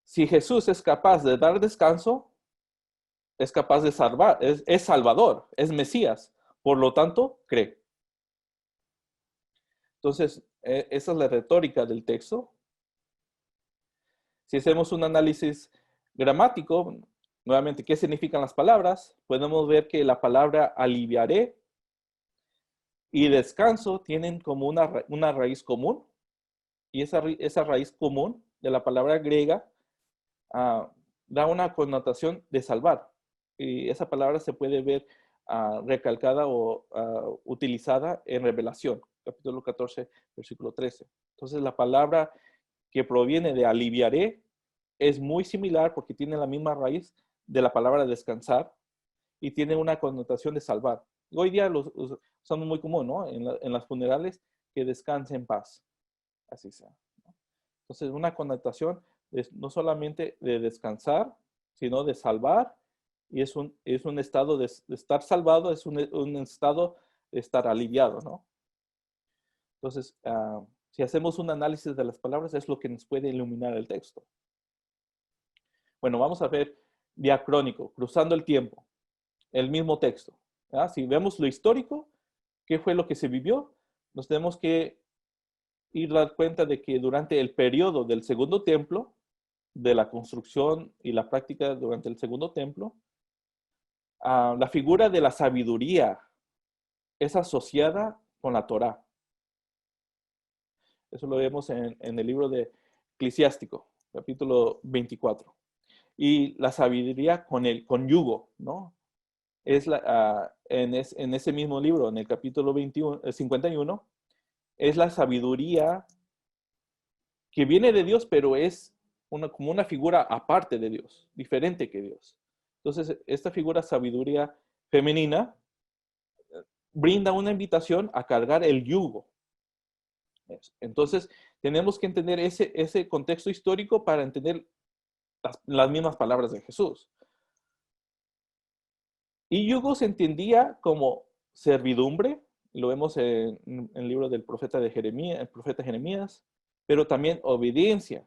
si Jesús es capaz de dar descanso, es capaz de salvar, es Salvador, es Mesías. Por lo tanto, cree. Entonces, esa es la retórica del texto. Si hacemos un análisis gramático, nuevamente, ¿qué significan las palabras? Podemos ver que la palabra aliviaré y descanso tienen como una raíz común. Y esa raíz común de la palabra griega da una connotación de salvar. Y esa palabra se puede ver recalcada o utilizada en Revelación, capítulo 14, versículo 13. Entonces la palabra que proviene de aliviaré, es muy similar porque tiene la misma raíz de la palabra descansar y tiene una connotación de salvar. Hoy día son muy común, ¿no? En las funerales, que descanse en paz. Así sea, ¿no? Entonces, una connotación es no solamente de descansar, sino de salvar, y es un estado de estar salvado, es un estado de estar aliviado, ¿no? Entonces, si hacemos un análisis de las palabras, es lo que nos puede iluminar el texto. Bueno, vamos a ver diacrónico, cruzando el tiempo, el mismo texto. ¿Ya? Si vemos lo histórico, ¿qué fue lo que se vivió? Nos tenemos que ir a dar cuenta de que durante el periodo del segundo templo, de la construcción y la práctica durante el segundo templo, la figura de la sabiduría es asociada con la Torá. Eso lo vemos en el libro de Eclesiástico, capítulo 24. Y la sabiduría con yugo, ¿no? En ese mismo libro, en el capítulo 51, es la sabiduría que viene de Dios, pero es como una figura aparte de Dios, diferente que Dios. Entonces, esta figura sabiduría femenina brinda una invitación a cargar el yugo. Entonces, tenemos que entender ese contexto histórico para entender las mismas palabras de Jesús. Y yugo se entendía como servidumbre, lo vemos en el libro del profeta Jeremías, el profeta Jeremías, pero también obediencia,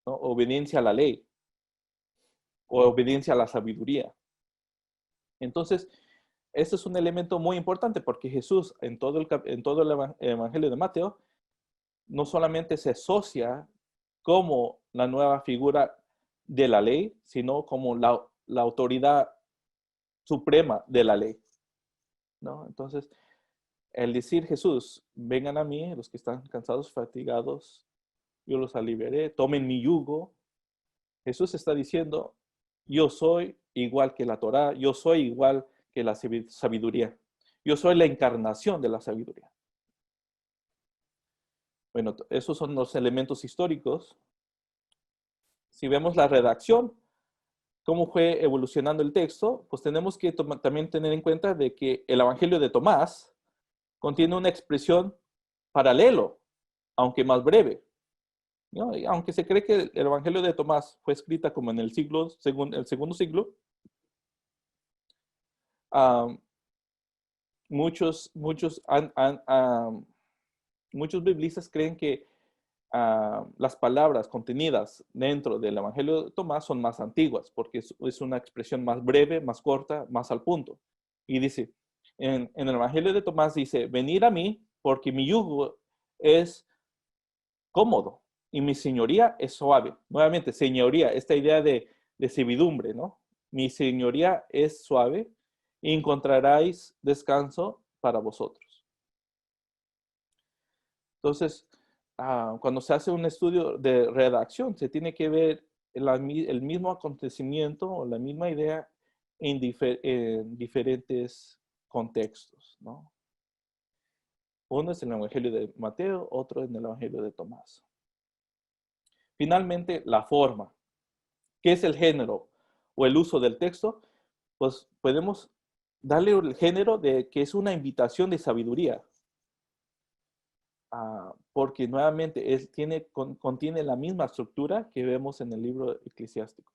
¿no? Obediencia a la ley, o obediencia a la sabiduría. Entonces, este es un elemento muy importante porque Jesús en todo el Evangelio de Mateo no solamente se asocia como la nueva figura de la ley, sino como la autoridad suprema de la ley, ¿no? Entonces, el decir Jesús, vengan a mí los que están cansados, fatigados, yo los aliviaré, tomen mi yugo. Jesús está diciendo, yo soy igual que la Torá, yo soy igual que la sabiduría. Yo soy la encarnación de la sabiduría. Bueno, esos son los elementos históricos. Si vemos la redacción, cómo fue evolucionando el texto, pues tenemos que también tener en cuenta de que el Evangelio de Tomás contiene una expresión paralelo, aunque más breve, ¿no? Y aunque se cree que el Evangelio de Tomás fue escrita como en el segundo siglo, muchos biblistas creen que las palabras contenidas dentro del Evangelio de Tomás son más antiguas, porque es una expresión más breve, más corta, más al punto. Y dice, en el Evangelio de Tomás dice, venid a mí porque mi yugo es cómodo y mi señoría es suave. Nuevamente, señoría, esta idea de servidumbre, ¿no? Mi señoría es suave y encontraréis descanso para vosotros. Entonces, cuando se hace un estudio de redacción, se tiene que ver el mismo acontecimiento o la misma idea en diferentes contextos, ¿no? Uno es en el Evangelio de Mateo, otro en el Evangelio de Tomás. Finalmente, la forma. ¿Qué es el género o el uso del texto? Pues podemos darle el género de que es una invitación de sabiduría. Porque nuevamente contiene la misma estructura que vemos en el libro eclesiástico.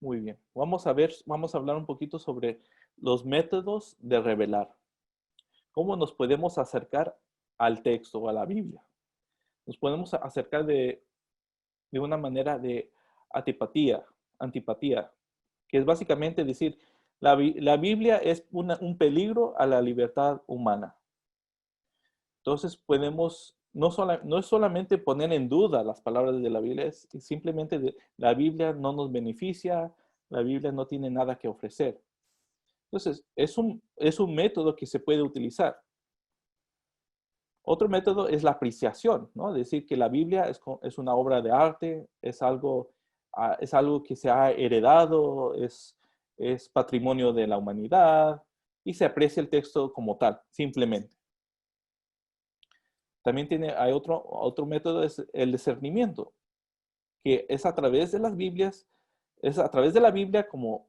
Muy bien. Vamos a hablar un poquito sobre los métodos de revelar. ¿Cómo nos podemos acercar al texto o a la Biblia? Nos podemos acercar de una manera de antipatía, que es básicamente decir, la Biblia es un peligro a la libertad humana. Entonces podemos, no es solamente poner en duda las palabras de la Biblia, es simplemente la Biblia no nos beneficia, la Biblia no tiene nada que ofrecer. Entonces, es un método que se puede utilizar. Otro método es la apreciación, ¿no? Decir que la Biblia es una obra de arte, es algo que se ha heredado, es patrimonio de la humanidad, y se aprecia el texto como tal, simplemente. También hay otro método, es el discernimiento, que es a través de las Biblias, es a través de la Biblia como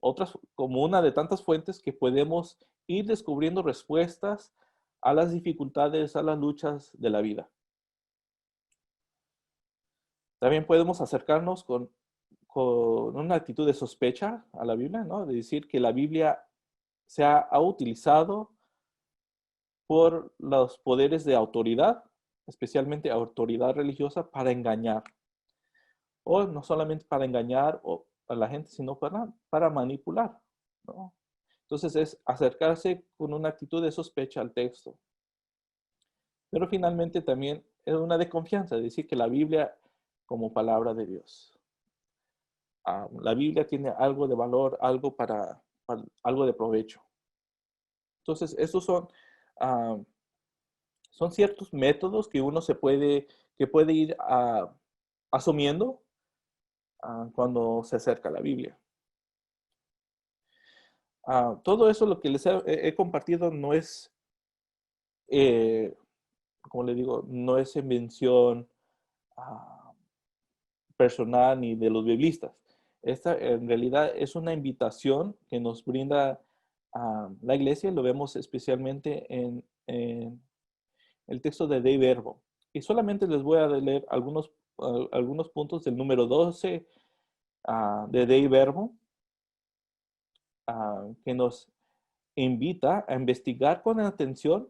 una de tantas fuentes que podemos ir descubriendo respuestas a las dificultades, a las luchas de la vida. También podemos acercarnos con una actitud de sospecha a la Biblia, ¿no? De decir que la Biblia se ha utilizado por los poderes de autoridad, especialmente autoridad religiosa, para engañar. O no solamente para engañar a la gente, sino para manipular, ¿no? Entonces es acercarse con una actitud de sospecha al texto. Pero finalmente también es una de confianza, decir que la Biblia como palabra de Dios. La Biblia tiene algo de valor, algo de provecho. Entonces, estos son ciertos métodos que uno que puede ir asumiendo cuando se acerca a la Biblia. Todo eso lo que les he compartido no es, como le digo, no es invención personal ni de los biblistas. Esta en realidad es una invitación que nos brinda la iglesia, lo vemos especialmente en el texto de Dei Verbo. Y solamente les voy a leer algunos puntos del número 12 de Dei Verbo, que nos invita a investigar con atención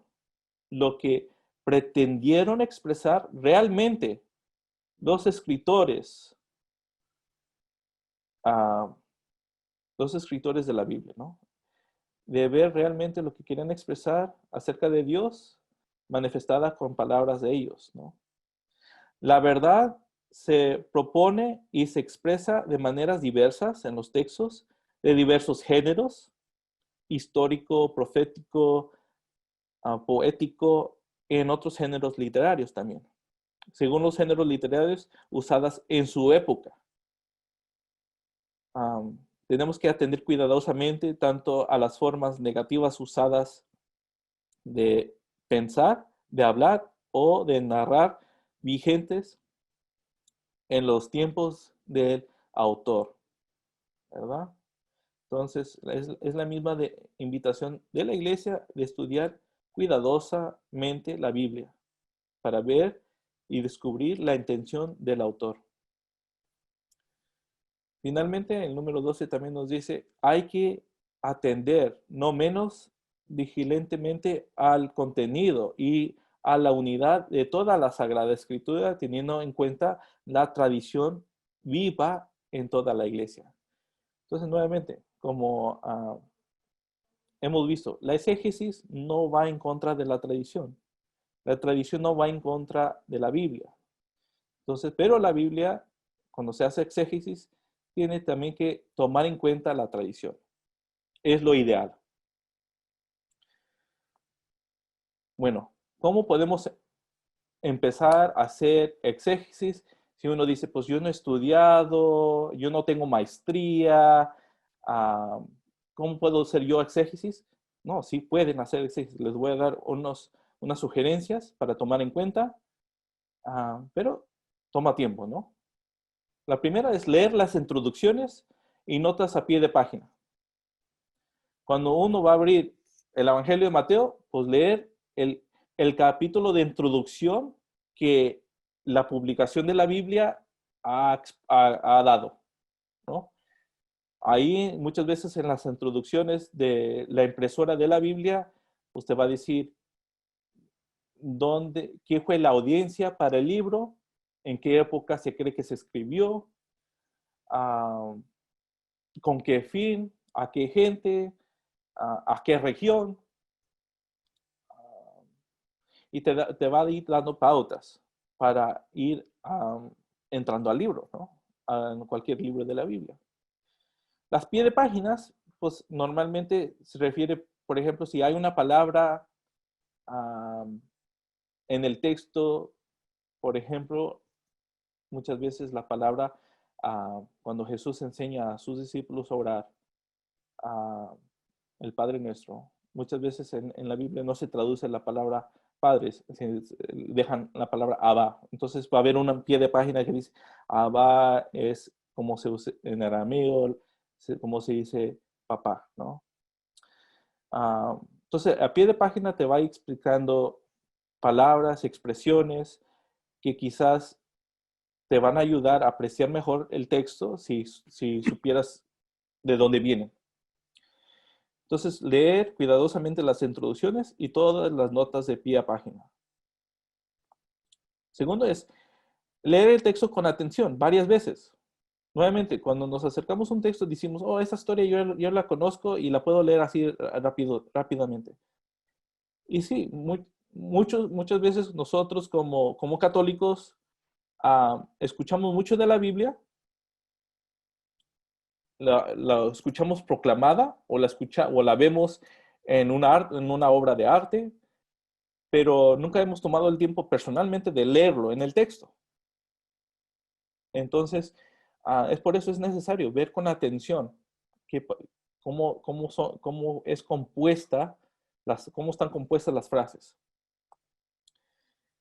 lo que pretendieron expresar realmente los escritores, los escritores de la Biblia, ¿no? De ver realmente lo que querían expresar acerca de Dios manifestada con palabras de ellos, ¿no? La verdad se propone y se expresa de maneras diversas en los textos de diversos géneros, histórico, profético, poético, en otros géneros literarios también, según los géneros literarios usadas en su época. Tenemos que atender cuidadosamente tanto a las formas negativas usadas de pensar, de hablar o de narrar vigentes en los tiempos del autor, ¿verdad? Entonces, es la misma invitación de la iglesia de estudiar cuidadosamente la Biblia para ver y descubrir la intención del autor. Finalmente, el número 12 también nos dice, hay que atender no menos vigilantemente al contenido y a la unidad de toda la Sagrada Escritura, teniendo en cuenta la tradición viva en toda la iglesia. Entonces, nuevamente, como hemos visto, la exégesis no va en contra de la tradición. La tradición no va en contra de la Biblia. Entonces, pero la Biblia, cuando se hace exégesis, tiene también que tomar en cuenta la tradición. Es lo ideal. Bueno, ¿cómo podemos empezar a hacer exégesis? Si uno dice, pues yo no he estudiado, yo no tengo maestría, ¿cómo puedo hacer yo exégesis? No, sí pueden hacer exégesis. Les voy a dar unas sugerencias para tomar en cuenta, pero toma tiempo, ¿no? La primera es leer las introducciones y notas a pie de página. Cuando uno va a abrir el Evangelio de Mateo, pues leer el capítulo de introducción que la publicación de la Biblia ha dado, ¿no? Ahí muchas veces en las introducciones de la impresora de la Biblia, usted va a decir qué fue la audiencia para el libro, en qué época se cree que se escribió, con qué fin, a qué gente, a qué región, y te va a ir dando pautas para ir entrando al libro, ¿no? A cualquier libro de la Biblia. Las pie de páginas, pues normalmente se refiere, por ejemplo, si hay una palabra en el texto, por ejemplo, muchas veces la palabra, cuando Jesús enseña a sus discípulos a orar, el Padre Nuestro, muchas veces en la Biblia no se traduce la palabra padres dejan la palabra Abba. Entonces va a haber un pie de página que dice Abba es como se usa en arameo, como se dice papá, ¿no? Entonces, a pie de página te va explicando palabras, expresiones que quizás te van a ayudar a apreciar mejor el texto si supieras de dónde vienen. Entonces, leer cuidadosamente las introducciones y todas las notas de pie a página. Segundo es leer el texto con atención varias veces. Nuevamente, cuando nos acercamos a un texto decimos, oh, esa historia yo la conozco y la puedo leer así rápidamente. Y sí, muchas veces nosotros como católicos escuchamos mucho de la Biblia, la escuchamos proclamada o la vemos en una obra de arte, pero nunca hemos tomado el tiempo personalmente de leerlo en el texto. Entonces, es por eso es necesario ver con atención cómo están compuestas las frases.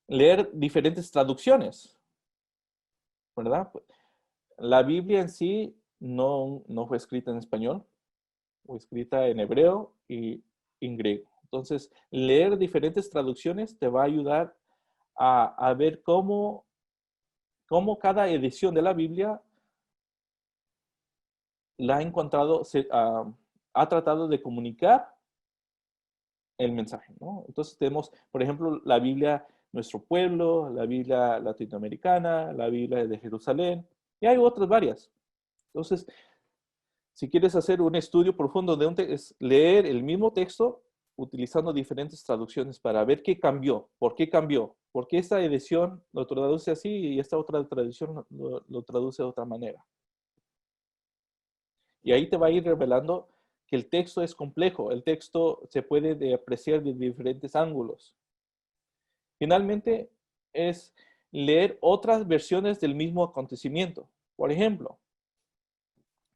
Leer diferentes traducciones, ¿verdad? La Biblia en sí no fue escrita en español, fue escrita en hebreo y en griego. Entonces, leer diferentes traducciones te va a ayudar a ver cómo cada edición de la Biblia la ha encontrado, ha tratado de comunicar el mensaje, ¿no? Entonces tenemos, por ejemplo, la Biblia Nuestro Pueblo, la Biblia latinoamericana, la Biblia de Jerusalén, y hay otras varias. Entonces, si quieres hacer un estudio profundo es leer el mismo texto utilizando diferentes traducciones para ver qué cambió, por qué esta edición lo traduce así y esta otra traducción lo traduce de otra manera. Y ahí te va a ir revelando que el texto es complejo, el texto se puede apreciar de diferentes ángulos. Finalmente, es leer otras versiones del mismo acontecimiento. Por ejemplo,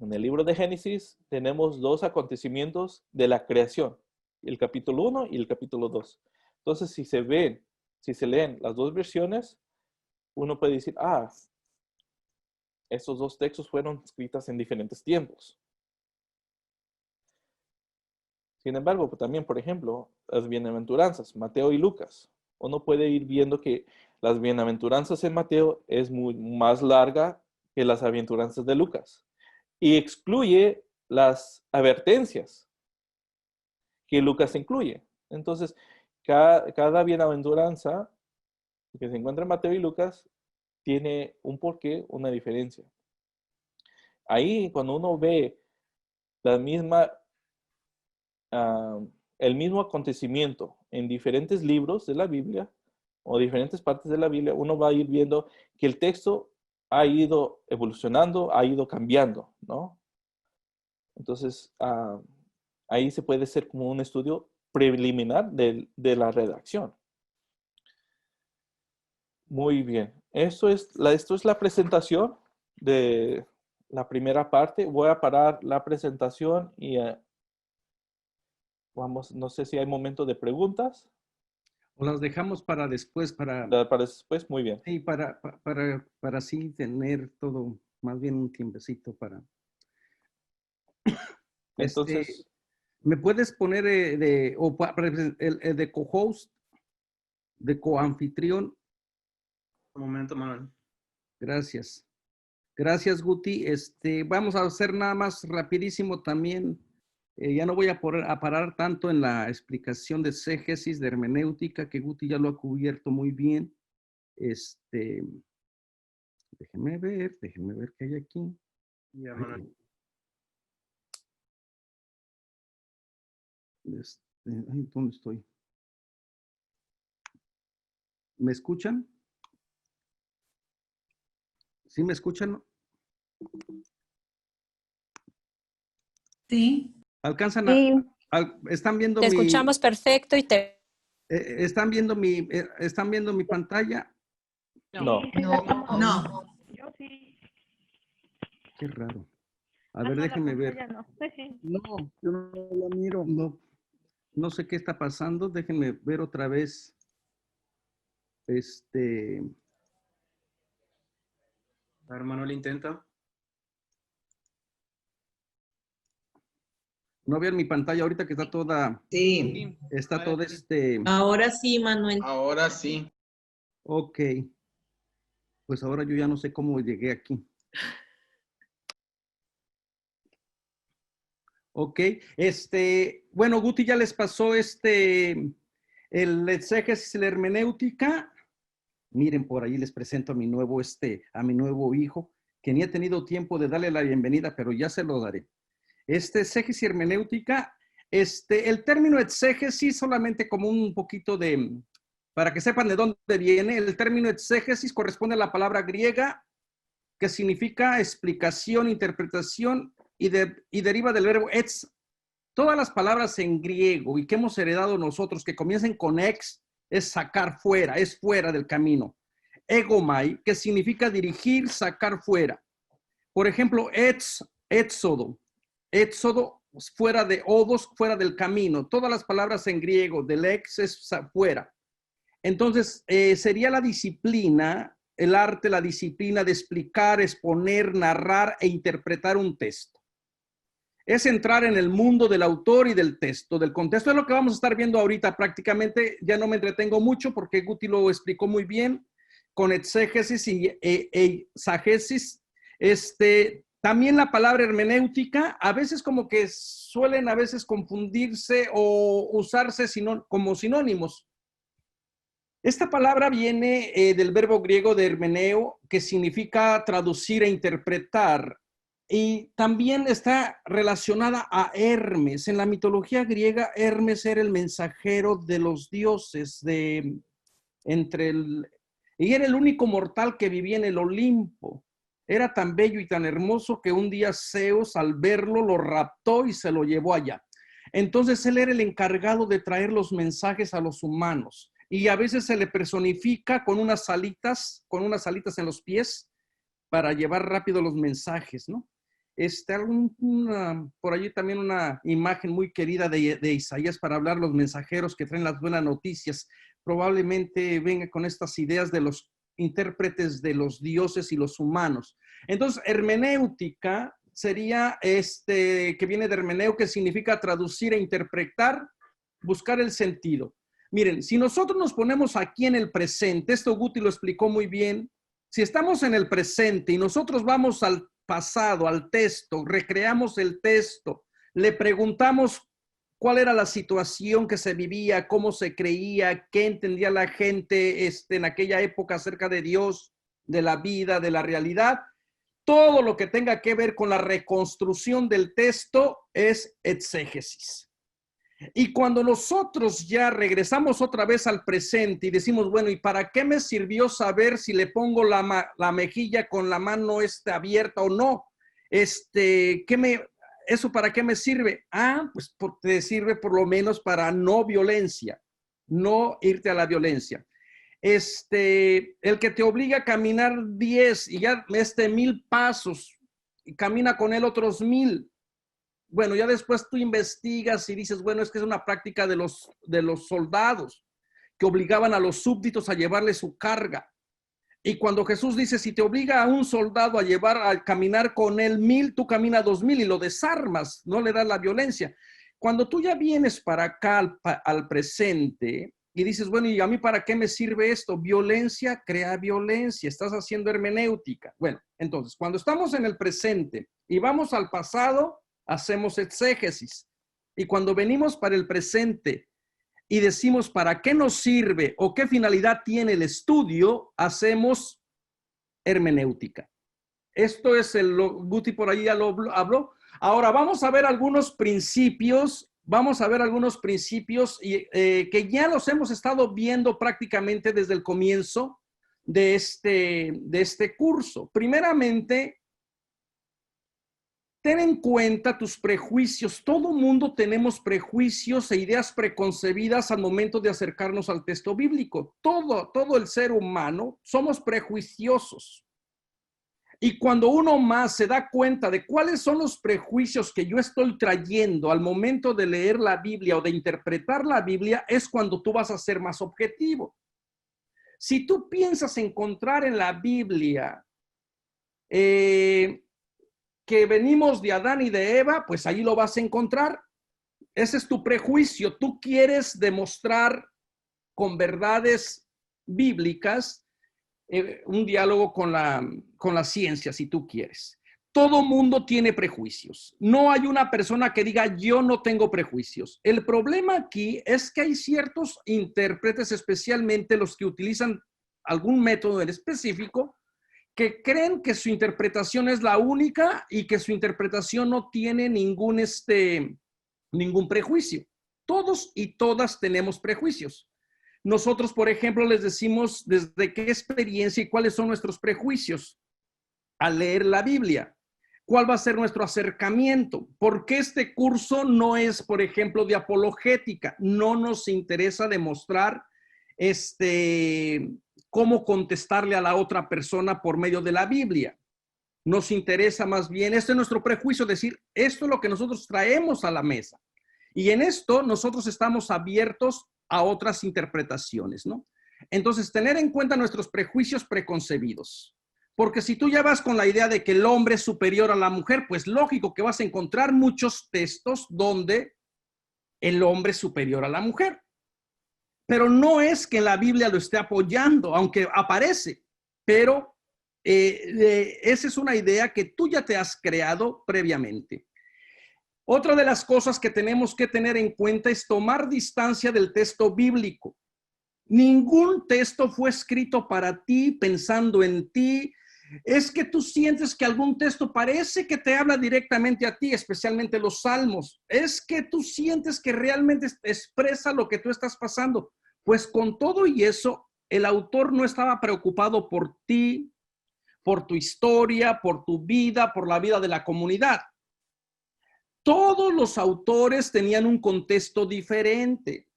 en el libro de Génesis tenemos dos acontecimientos de la creación, el capítulo 1 y el capítulo 2. Entonces, si se leen las dos versiones, uno puede decir, estos dos textos fueron escritos en diferentes tiempos. Sin embargo, también, por ejemplo, las bienaventuranzas, Mateo y Lucas. Uno puede ir viendo que las bienaventuranzas en Mateo es más larga que las aventuranzas de Lucas. Y excluye las advertencias que Lucas incluye. Entonces, cada bienaventuranza que se encuentra en Mateo y Lucas tiene un porqué, una diferencia. Ahí, cuando uno ve la misma el mismo acontecimiento en diferentes libros de la Biblia o diferentes partes de la Biblia, uno va a ir viendo que el texto ha ido evolucionando, ha ido cambiando, ¿no? Entonces, ahí se puede hacer como un estudio preliminar de la redacción. Muy bien. Esto es la presentación de la primera parte. Voy a parar la presentación y no sé si hay momento de preguntas. O las dejamos para después, para Después, muy bien. sí, para así tener todo, más bien un tiempecito para. Entonces, ¿Me puedes poner el de co-host, de co-anfitrión? Un momento, Manuel. Gracias. Gracias, Guti. Vamos a hacer nada más rapidísimo también. Ya no voy a parar tanto en la explicación de exégesis, de hermenéutica, que Guti ya lo ha cubierto muy bien. Déjenme ver qué hay aquí. Ya, Manuel. ¿Dónde estoy? ¿Me escuchan? ¿Sí me escuchan? Sí. ¿Alcanzan Sí. están viendo Te escuchamos perfecto y te... ¿están viendo mi pantalla? no. No. Yo sí. Qué raro. A No, ver, la déjenme ver. pantalla no. No, yo no la miro. No sé qué está pasando. Déjenme ver otra vez. A ver, Manuel, intenta. No vean mi pantalla ahorita que está toda, Sí, está toda ahora sí, Manuel. Ahora sí. ok. Pues ahora yo ya no sé cómo llegué aquí. Ok, bueno, Guti ya les pasó el exégesis y la hermenéutica. Miren, por ahí les presento a mi nuevo hijo, que ni he tenido tiempo de darle la bienvenida, pero ya se lo daré. Exégesis y hermenéutica, el término exégesis solamente como un poquito para que sepan de dónde viene, el término exégesis corresponde a la palabra griega que significa explicación, interpretación y deriva del verbo ex. Todas las palabras en griego y que hemos heredado nosotros que comiencen con ex es sacar fuera, es fuera del camino. Egomai, que significa dirigir, sacar fuera. Por ejemplo, éxodo, fuera de odos, fuera del camino. Todas las palabras en griego del ex es fuera. Entonces, sería la disciplina, el arte, la disciplina de explicar, exponer, narrar e interpretar un texto. Es entrar en el mundo del autor y del texto, del contexto. Es lo que vamos a estar viendo ahorita prácticamente. Ya no me entretengo mucho porque Guti lo explicó muy bien con exégesis y exagesis. También la palabra hermenéutica, a veces como que suelen a veces confundirse o usarse como sinónimos. Esta palabra viene del verbo griego de hermeneo, que significa traducir e interpretar. Y también está relacionada a Hermes. En la mitología griega, Hermes era el mensajero de los dioses, y era el único mortal que vivía en el Olimpo. Era tan bello y tan hermoso que un día Zeus, al verlo, lo raptó y se lo llevó allá. Entonces él era el encargado de traer los mensajes a los humanos. Y a veces se le personifica con unas alitas en los pies para llevar rápido los mensajes, ¿no? Por allí también una imagen muy querida de Isaías para hablar los mensajeros que traen las buenas noticias. Probablemente venga con estas ideas de los intérpretes de los dioses y los humanos. Entonces, hermenéutica sería que viene de hermeneo, que significa traducir e interpretar, buscar el sentido. Miren, si nosotros nos ponemos aquí en el presente, esto Guti lo explicó muy bien, si estamos en el presente y nosotros vamos al pasado, al texto, recreamos el texto, le preguntamos cuál era la situación que se vivía, cómo se creía, qué entendía la gente en aquella época acerca de Dios, de la vida, de la realidad, todo lo que tenga que ver con la reconstrucción del texto es exégesis. Y cuando nosotros ya regresamos otra vez al presente y decimos, bueno, ¿y para qué me sirvió saber si le pongo la mejilla con la mano abierta o no? ¿Eso para qué me sirve? Pues te sirve por lo menos para no violencia, no irte a la violencia. El que te obliga a caminar 10 y ya 1000 pasos y camina con él otros 1000. Bueno, ya después tú investigas y dices, bueno, es que es una práctica de los soldados que obligaban a los súbditos a llevarle su carga. Y cuando Jesús dice, si te obliga a un soldado a caminar con él 1000, tú caminas 2000 y lo desarmas, no le das la violencia. Cuando tú ya vienes para acá al presente y dices, bueno, ¿y a mí para qué me sirve esto? Violencia crea violencia, estás haciendo hermenéutica. Bueno, entonces, cuando estamos en el presente y vamos al pasado, hacemos exégesis. Y cuando venimos para el presente y decimos para qué nos sirve o qué finalidad tiene el estudio, hacemos hermenéutica. Esto es Guti por ahí ya lo habló. Ahora vamos a ver algunos principios, que ya los hemos estado viendo prácticamente desde el comienzo de este curso. Primeramente, ten en cuenta tus prejuicios. Todo mundo tenemos prejuicios e ideas preconcebidas al momento de acercarnos al texto bíblico. Todo el ser humano somos prejuiciosos. Y cuando uno más se da cuenta de cuáles son los prejuicios que yo estoy trayendo al momento de leer la Biblia o de interpretar la Biblia, es cuando tú vas a ser más objetivo. Si tú piensas encontrar en la Biblia que venimos de Adán y de Eva, pues ahí lo vas a encontrar. Ese es tu prejuicio. Tú quieres demostrar con verdades bíblicas un diálogo con la ciencia, si tú quieres. Todo mundo tiene prejuicios. No hay una persona que diga, yo no tengo prejuicios. El problema aquí es que hay ciertos intérpretes, especialmente los que utilizan algún método en específico, que creen que su interpretación es la única y que su interpretación no tiene ningún prejuicio. Todos y todas tenemos prejuicios. Nosotros, por ejemplo, les decimos desde qué experiencia y cuáles son nuestros prejuicios al leer la Biblia. ¿Cuál va a ser nuestro acercamiento? Porque este curso no es, por ejemplo, de apologética. No nos interesa demostrar cómo contestarle a la otra persona por medio de la Biblia. Nos interesa más bien, este es nuestro prejuicio, decir, esto es lo que nosotros traemos a la mesa. Y en esto nosotros estamos abiertos a otras interpretaciones, ¿no? Entonces, tener en cuenta nuestros prejuicios preconcebidos. Porque si tú ya vas con la idea de que el hombre es superior a la mujer, pues lógico que vas a encontrar muchos textos donde el hombre es superior a la mujer. Pero no es que la Biblia lo esté apoyando, aunque aparece, pero esa es una idea que tú ya te has creado previamente. Otra de las cosas que tenemos que tener en cuenta es tomar distancia del texto bíblico. Ningún texto fue escrito para ti, pensando en ti. Es que tú sientes que algún texto parece que te habla directamente a ti, especialmente los salmos. Es que tú sientes que realmente expresa lo que tú estás pasando. Pues con todo y eso, el autor no estaba preocupado por ti, por tu historia, por tu vida, por la vida de la comunidad. Todos los autores tenían un contexto diferente.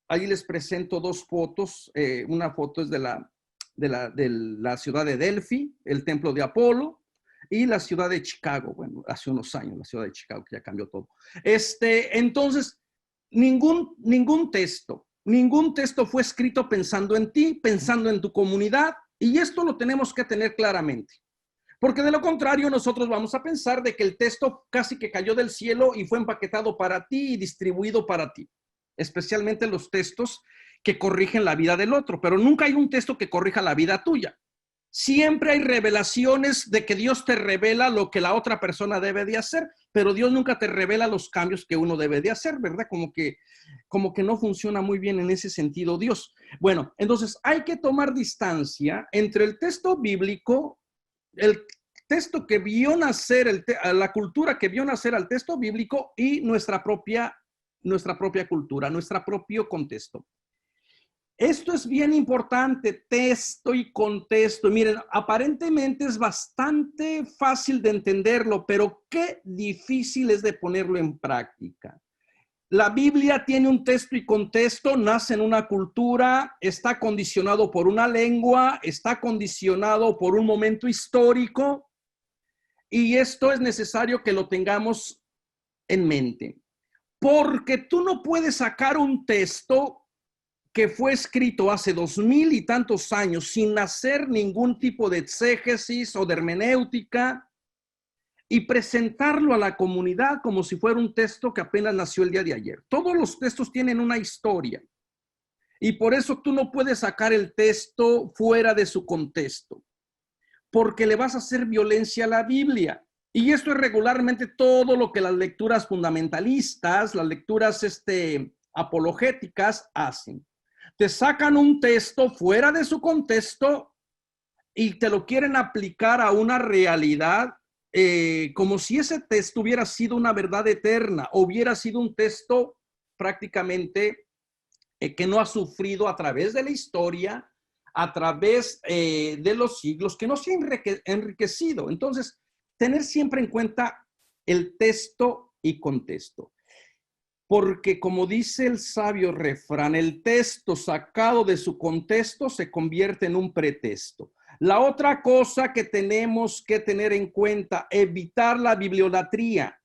Ahí les presento dos fotos. Una foto es de la ciudad de Delphi, el templo de Apolo, y la ciudad de Chicago. Bueno, hace unos años, la ciudad de Chicago, que ya cambió todo. Entonces, ningún texto fue escrito pensando en ti, pensando en tu comunidad, y esto lo tenemos que tener claramente. Porque de lo contrario, nosotros vamos a pensar de que el texto casi que cayó del cielo y fue empaquetado para ti y distribuido para ti. Especialmente los textos que corrigen la vida del otro, pero nunca hay un texto que corrija la vida tuya. Siempre hay revelaciones de que Dios te revela lo que la otra persona debe de hacer, pero Dios nunca te revela los cambios que uno debe de hacer, ¿verdad? Como que no funciona muy bien en ese sentido Dios. Bueno, entonces hay que tomar distancia entre el texto bíblico, el texto que vio nacer, la cultura que vio nacer al texto bíblico y nuestra propia cultura, nuestro propio contexto. Esto es bien importante, texto y contexto. Miren, aparentemente es bastante fácil de entenderlo, pero qué difícil es de ponerlo en práctica. La Biblia tiene un texto y contexto, nace en una cultura, está condicionado por una lengua, está condicionado por un momento histórico, y esto es necesario que lo tengamos en mente. Porque tú no puedes sacar un texto que fue escrito hace 2000 y tantos años sin hacer ningún tipo de exégesis o de hermenéutica y presentarlo a la comunidad como si fuera un texto que apenas nació el día de ayer. Todos los textos tienen una historia y por eso tú no puedes sacar el texto fuera de su contexto, porque le vas a hacer violencia a la Biblia. Y esto es regularmente todo lo que las lecturas fundamentalistas, las lecturas apologéticas hacen. Te sacan un texto fuera de su contexto y te lo quieren aplicar a una realidad como si ese texto hubiera sido una verdad eterna, o hubiera sido un texto prácticamente que no ha sufrido a través de la historia, a través de los siglos, que no se ha enriquecido. Entonces, tener siempre en cuenta el texto y contexto. Porque como dice el sabio refrán, el texto sacado de su contexto se convierte en un pretexto. La otra cosa que tenemos que tener en cuenta, evitar la bibliolatría.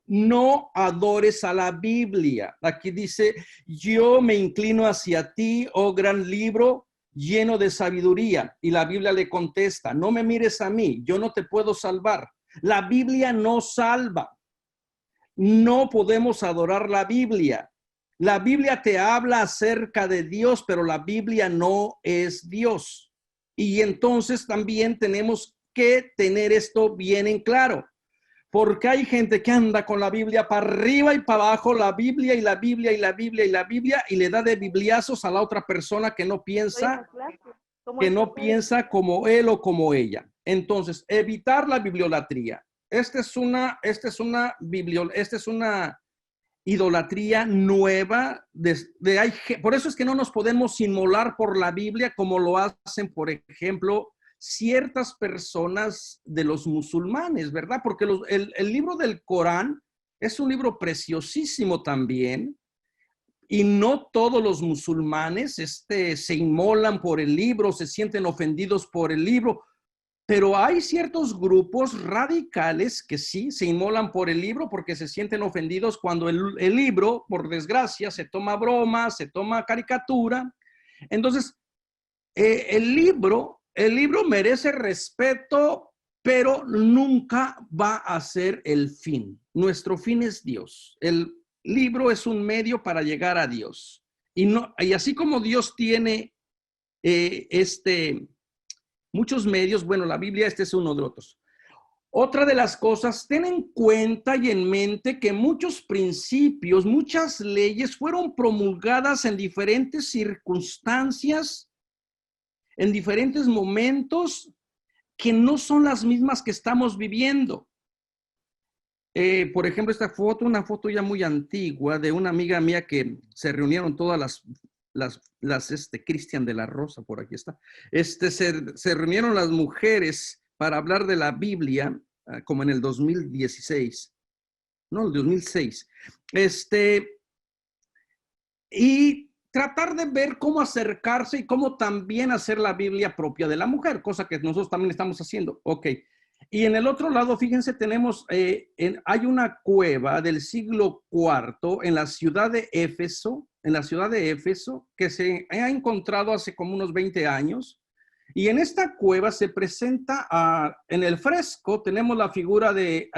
No adores a la Biblia. Aquí dice, yo me inclino hacia ti, oh gran libro, lleno de sabiduría. Y la Biblia le contesta, no me mires a mí, yo no te puedo salvar. La Biblia no salva. No podemos adorar la Biblia. La Biblia te habla acerca de Dios, pero la Biblia no es Dios. Y entonces también tenemos que tener esto bien en claro. Porque hay gente que anda con la Biblia para arriba y para abajo, la Biblia y la Biblia y la Biblia y la Biblia, y le da de bibliazos a la otra persona que no piensa como él o como ella. Entonces, evitar la bibliolatría. Esta es una idolatría nueva. Por eso es que no nos podemos inmolar por la Biblia como lo hacen, por ejemplo, ciertas personas de los musulmanes, ¿verdad? Porque el libro del Corán es un libro preciosísimo también, y no todos los musulmanes se inmolan por el libro, se sienten ofendidos por el libro, pero hay ciertos grupos radicales que sí se inmolan por el libro porque se sienten ofendidos cuando el libro, por desgracia, se toma broma, se toma caricatura. Entonces, el libro merece respeto, pero nunca va a ser el fin. Nuestro fin es Dios. El libro es un medio para llegar a Dios. Y así como Dios tiene muchos medios, bueno, la Biblia es uno de otros. Otra de las cosas, ten en cuenta y en mente que muchos principios, muchas leyes fueron promulgadas en diferentes circunstancias, en diferentes momentos, que no son las mismas que estamos viviendo. Por ejemplo, esta foto, una foto ya muy antigua de una amiga mía que se reunieron todas las Cristian de la Rosa, por aquí está. Se reunieron las mujeres para hablar de la Biblia, como en el 2016, no, el 2006. Y tratar de ver cómo acercarse y cómo también hacer la Biblia propia de la mujer, cosa que nosotros también estamos haciendo. Ok. Y en el otro lado, fíjense, tenemos, hay una cueva del siglo IV en la ciudad de Éfeso, que se ha encontrado hace como unos 20 años. Y en esta cueva se presenta, en el fresco, tenemos la figura de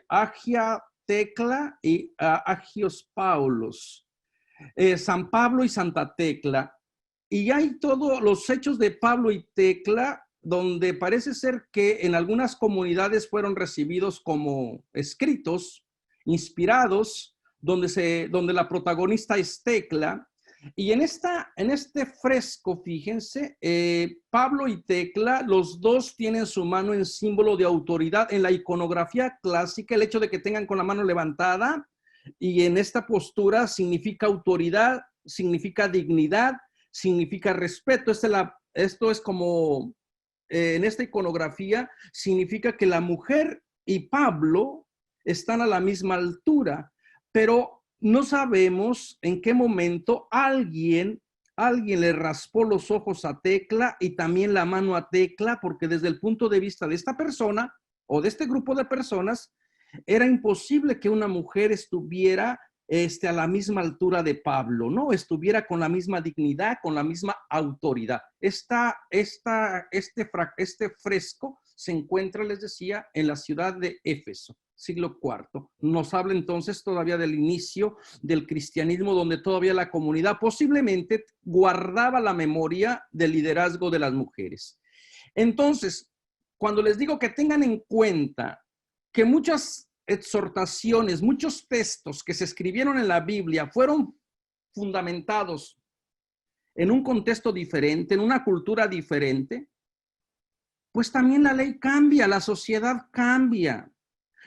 Agia Tecla y Agios Paulos, San Pablo y Santa Tecla. Y hay todos los hechos de Pablo y Tecla, donde parece ser que en algunas comunidades fueron recibidos como escritos, inspirados, donde la protagonista es Tecla. Y en este fresco, fíjense, Pablo y Tecla, los dos tienen su mano en símbolo de autoridad. En la iconografía clásica, el hecho de que tengan con la mano levantada y en esta postura significa autoridad, significa dignidad, significa respeto. Esto es como... en esta iconografía significa que la mujer y Pablo están a la misma altura, pero no sabemos en qué momento alguien le raspó los ojos a Tecla y también la mano a Tecla, porque desde el punto de vista de esta persona o de este grupo de personas, era imposible que una mujer estuviera a la misma altura de Pablo, ¿no? Estuviera con la misma dignidad, con la misma autoridad. Este fresco se encuentra, les decía, en la ciudad de Éfeso, siglo IV. Nos habla entonces todavía del inicio del cristianismo, donde todavía la comunidad posiblemente guardaba la memoria del liderazgo de las mujeres. Entonces, cuando les digo que tengan en cuenta que muchas exhortaciones, muchos textos que se escribieron en la Biblia fueron fundamentados en un contexto diferente, en una cultura diferente, pues también la ley cambia, la sociedad cambia.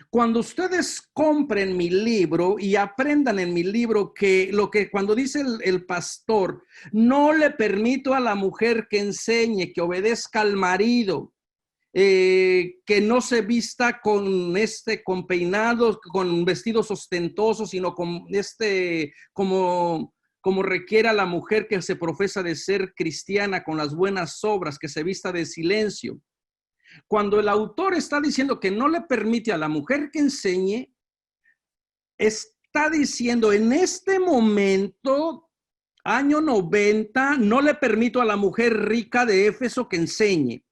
Cuando ustedes compren mi libro y aprendan en mi libro que cuando dice el pastor, no le permito a la mujer que enseñe, que obedezca al marido, que no se vista con peinados, con vestidos ostentosos, sino con como requiera la mujer que se profesa de ser cristiana, con las buenas obras, que se vista de silencio. Cuando el autor está diciendo que no le permite a la mujer que enseñe, está diciendo en este momento año 90, no le permito a la mujer rica de Éfeso que enseñe.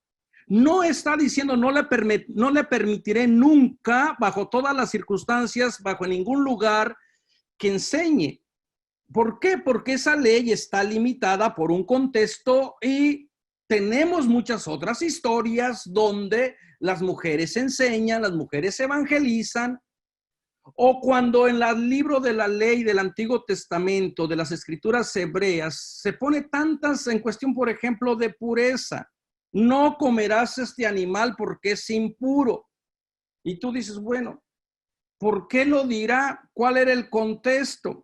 No está diciendo no le permitiré nunca, bajo todas las circunstancias, bajo ningún lugar, que enseñe. ¿Por qué? Porque esa ley está limitada por un contexto y tenemos muchas otras historias donde las mujeres enseñan, las mujeres evangelizan, o cuando en el libro de la ley del Antiguo Testamento, de las Escrituras hebreas, se pone tantas en cuestión, por ejemplo, de pureza. No comerás este animal porque es impuro. Y tú dices, bueno, ¿por qué lo dirá? ¿Cuál era el contexto?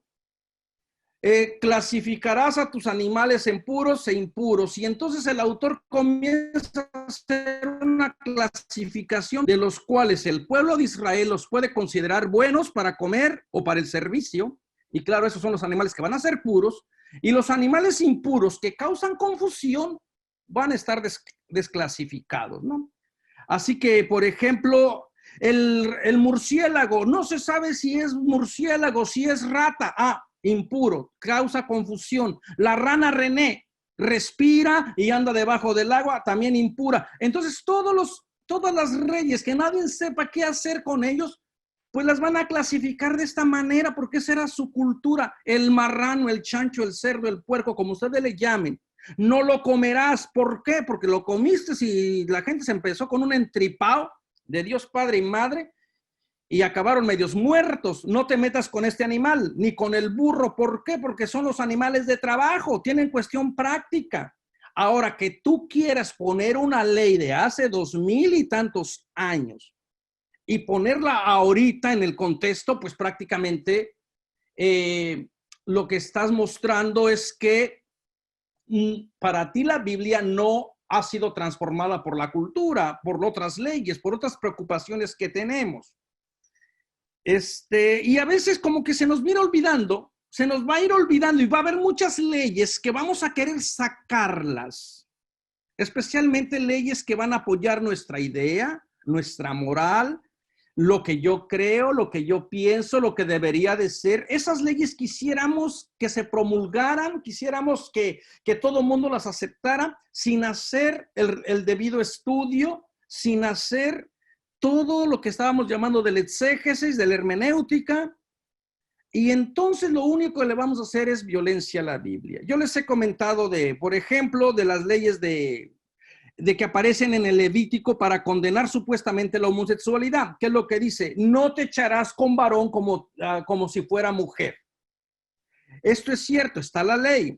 Clasificarás a tus animales en puros e impuros. Y entonces el autor comienza a hacer una clasificación de los cuales el pueblo de Israel los puede considerar buenos para comer o para el servicio. Y claro, esos son los animales que van a ser puros. Y los animales impuros que causan confusión van a estar desclasificados, ¿no? Así que, por ejemplo, el murciélago, no se sabe si es murciélago, si es rata. Impuro, causa confusión. La rana René respira y anda debajo del agua, también impura. Entonces todas las reyes que nadie sepa qué hacer con ellos, pues las van a clasificar de esta manera porque esa era su cultura. El marrano, el chancho, el cerdo, el puerco, como ustedes le llamen, no lo comerás. ¿Por qué? Porque lo comiste y la gente se empezó con un entripao de Dios Padre y Madre y acabaron medios muertos. No te metas con este animal, ni con el burro. ¿Por qué? Porque son los animales de trabajo, tienen cuestión práctica. Ahora, que tú quieras poner una ley de hace 2000 y tantos años y ponerla ahorita en el contexto, pues prácticamente lo que estás mostrando es que para ti la Biblia no ha sido transformada por la cultura, por otras leyes, por otras preocupaciones que tenemos. Y a veces como que se nos va a ir olvidando y va a haber muchas leyes que vamos a querer sacarlas, especialmente leyes que van a apoyar nuestra idea, nuestra moral, lo que yo creo, lo que yo pienso, lo que debería de ser. Esas leyes quisiéramos que se promulgaran, quisiéramos que todo el mundo las aceptara sin hacer el debido estudio, sin hacer todo lo que estábamos llamando del exégesis, de la hermenéutica, y entonces lo único que le vamos a hacer es violencia a la Biblia. Yo les he comentado por ejemplo, de las leyes de que aparecen en el Levítico para condenar supuestamente la homosexualidad, que es lo que dice: no te echarás con varón como si fuera mujer. Esto es cierto, está la ley.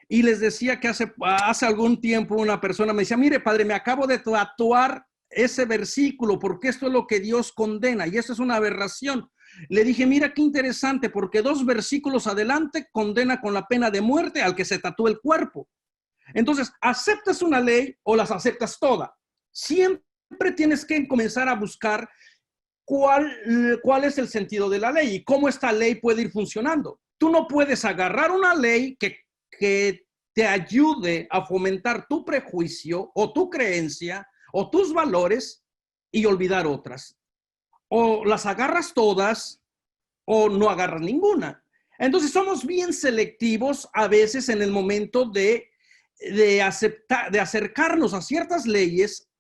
Y les decía que hace algún tiempo una persona me decía: mire, padre, me acabo de tatuar ese versículo porque esto es lo que Dios condena y eso es una aberración. Le dije: mira qué interesante, porque 2 versículos adelante condena con la pena de muerte al que se tatúe el cuerpo. Entonces, ¿aceptas una ley o las aceptas todas? Siempre tienes que comenzar a buscar cuál es el sentido de la ley y cómo esta ley puede ir funcionando. Tú no puedes agarrar una ley que te ayude a fomentar tu prejuicio o tu creencia o tus valores y olvidar otras. O las agarras todas o no agarras ninguna. Entonces somos bien selectivos a veces en el momento de acercarnos a ciertas leyes,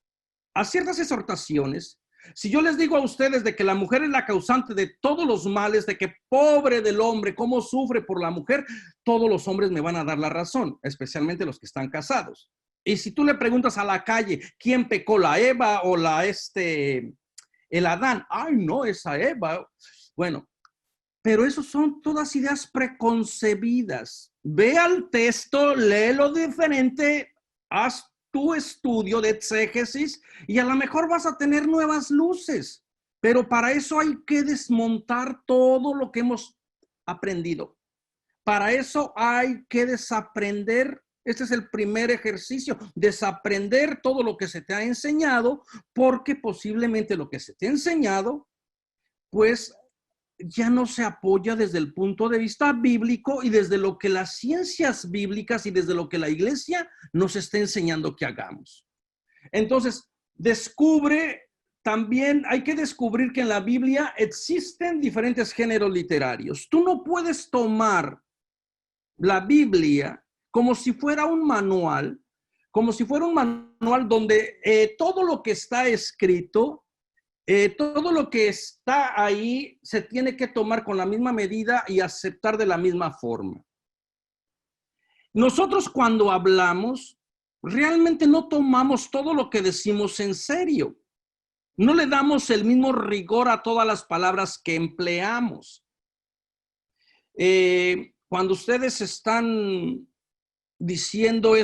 a ciertas exhortaciones. Si yo les digo a ustedes de que la mujer es la causante de todos los males, de que pobre del hombre, cómo sufre por la mujer, todos los hombres me van a dar la razón, especialmente los que están casados. Y si tú le preguntas a la calle, ¿quién pecó, la Eva o el Adán? Ay, no, esa Eva. Bueno, pero eso son todas ideas preconcebidas. Ve al texto, léelo diferente, haz tu estudio de exégesis y a lo mejor vas a tener nuevas luces. Pero para eso hay que desmontar todo lo que hemos aprendido. Para eso hay que desaprender. Este es el primer ejercicio, desaprender todo lo que se te ha enseñado, porque posiblemente lo que se te ha enseñado, pues ya no se apoya desde el punto de vista bíblico y desde lo que las ciencias bíblicas y desde lo que la iglesia nos está enseñando que hagamos. Entonces, también hay que descubrir que en la Biblia existen diferentes géneros literarios. Tú no puedes tomar la Biblia como si fuera un manual, donde todo lo que está escrito, todo lo que está ahí se tiene que tomar con la misma medida y aceptar de la misma forma. Nosotros cuando hablamos, realmente no tomamos todo lo que decimos en serio. No le damos el mismo rigor a todas las palabras que empleamos. Cuando ustedes están diciendo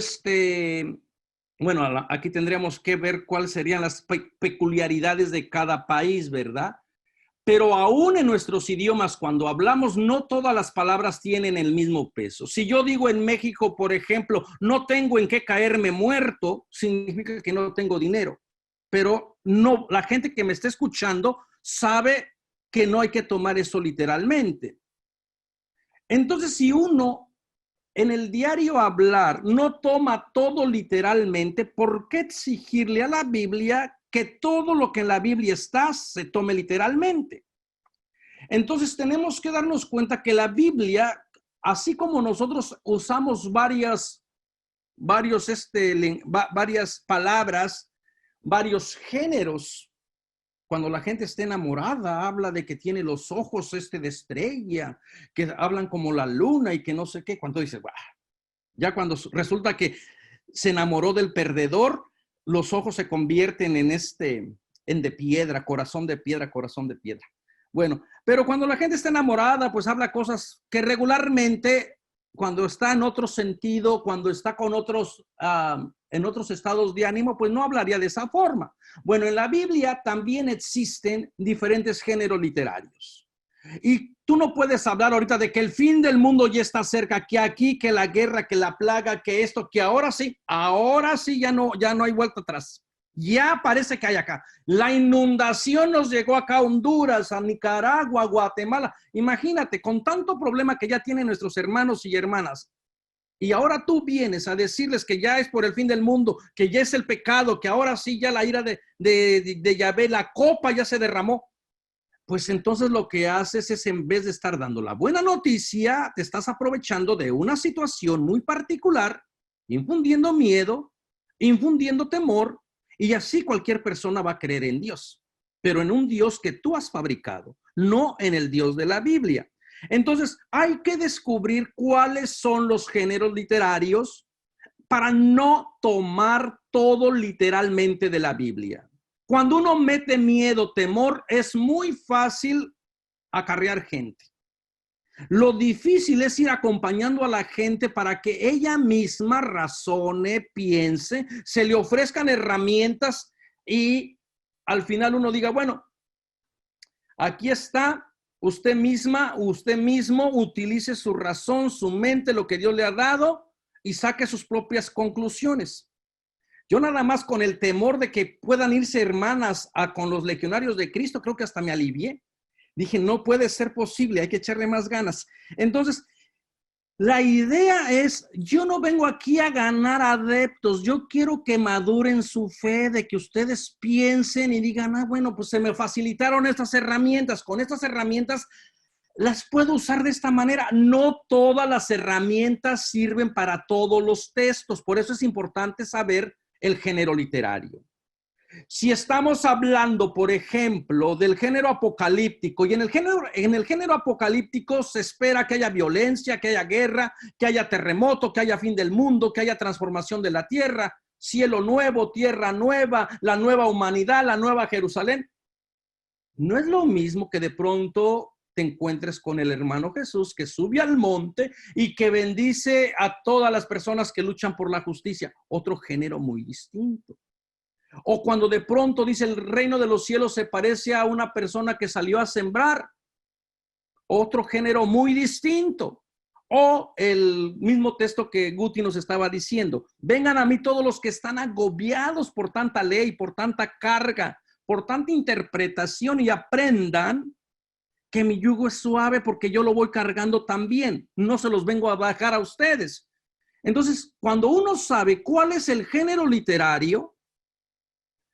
bueno, aquí tendríamos que ver cuáles serían las peculiaridades de cada país, ¿verdad? Pero aún en nuestros idiomas, cuando hablamos, no todas las palabras tienen el mismo peso. Si yo digo en México, por ejemplo, no tengo en qué caerme muerto, significa que no tengo dinero. Pero no, la gente que me está escuchando sabe que no hay que tomar eso literalmente. Entonces, si uno en el diario hablar no toma todo literalmente, ¿por qué exigirle a la Biblia que todo lo que en la Biblia está se tome literalmente? Entonces tenemos que darnos cuenta que la Biblia, así como nosotros usamos varias palabras, varios géneros, cuando la gente está enamorada, habla de que tiene los ojos de estrella, que hablan como la luna y que no sé qué. Cuando dice, bah, ya cuando resulta que se enamoró del perdedor, los ojos se convierten en de piedra, corazón de piedra, corazón de piedra. Bueno, pero cuando la gente está enamorada, pues habla cosas que regularmente, cuando está en otro sentido, cuando está con otros, en otros estados de ánimo, pues no hablaría de esa forma. Bueno, en la Biblia también existen diferentes géneros literarios. Y tú no puedes hablar ahorita de que el fin del mundo ya está cerca, que aquí, que la guerra, que la plaga, que esto, que ahora sí ya no hay vuelta atrás. Ya parece que hay acá. La inundación nos llegó acá a Honduras, a Nicaragua, a Guatemala. Imagínate, con tanto problema que ya tienen nuestros hermanos y hermanas. Y ahora tú vienes a decirles que ya es por el fin del mundo, que ya es el pecado, que ahora sí ya la ira de Yahvé, la copa ya se derramó. Pues entonces lo que haces es, en vez de estar dando la buena noticia, te estás aprovechando de una situación muy particular, infundiendo miedo, infundiendo temor, y así cualquier persona va a creer en Dios, pero en un Dios que tú has fabricado, no en el Dios de la Biblia. Entonces hay que descubrir cuáles son los géneros literarios para no tomar todo literalmente de la Biblia. Cuando uno mete miedo, temor, es muy fácil acarrear gente. Lo difícil es ir acompañando a la gente para que ella misma razone, piense, se le ofrezcan herramientas y al final uno diga, bueno, aquí está, usted misma, usted mismo utilice su razón, su mente, lo que Dios le ha dado y saque sus propias conclusiones. Yo nada más con el temor de que puedan irse hermanas con los legionarios de Cristo, creo que hasta me alivié. Dije, no puede ser posible, hay que echarle más ganas. Entonces, la idea es, yo no vengo aquí a ganar adeptos, yo quiero que maduren su fe, de que ustedes piensen y digan, bueno, pues se me facilitaron estas herramientas, con estas herramientas las puedo usar de esta manera. No todas las herramientas sirven para todos los textos, por eso es importante saber el género literario. Si estamos hablando, por ejemplo, del género apocalíptico, y en el género apocalíptico se espera que haya violencia, que haya guerra, que haya terremoto, que haya fin del mundo, que haya transformación de la tierra, cielo nuevo, tierra nueva, la nueva humanidad, la nueva Jerusalén. No es lo mismo que de pronto te encuentres con el hermano Jesús que sube al monte y que bendice a todas las personas que luchan por la justicia. Otro género muy distinto. O cuando de pronto dice el reino de los cielos se parece a una persona que salió a sembrar. Otro género muy distinto. O el mismo texto que Guti nos estaba diciendo. Vengan a mí todos los que están agobiados por tanta ley, por tanta carga, por tanta interpretación y aprendan que mi yugo es suave porque yo lo voy cargando también. No se los vengo a bajar a ustedes. Entonces, cuando uno sabe cuál es el género literario,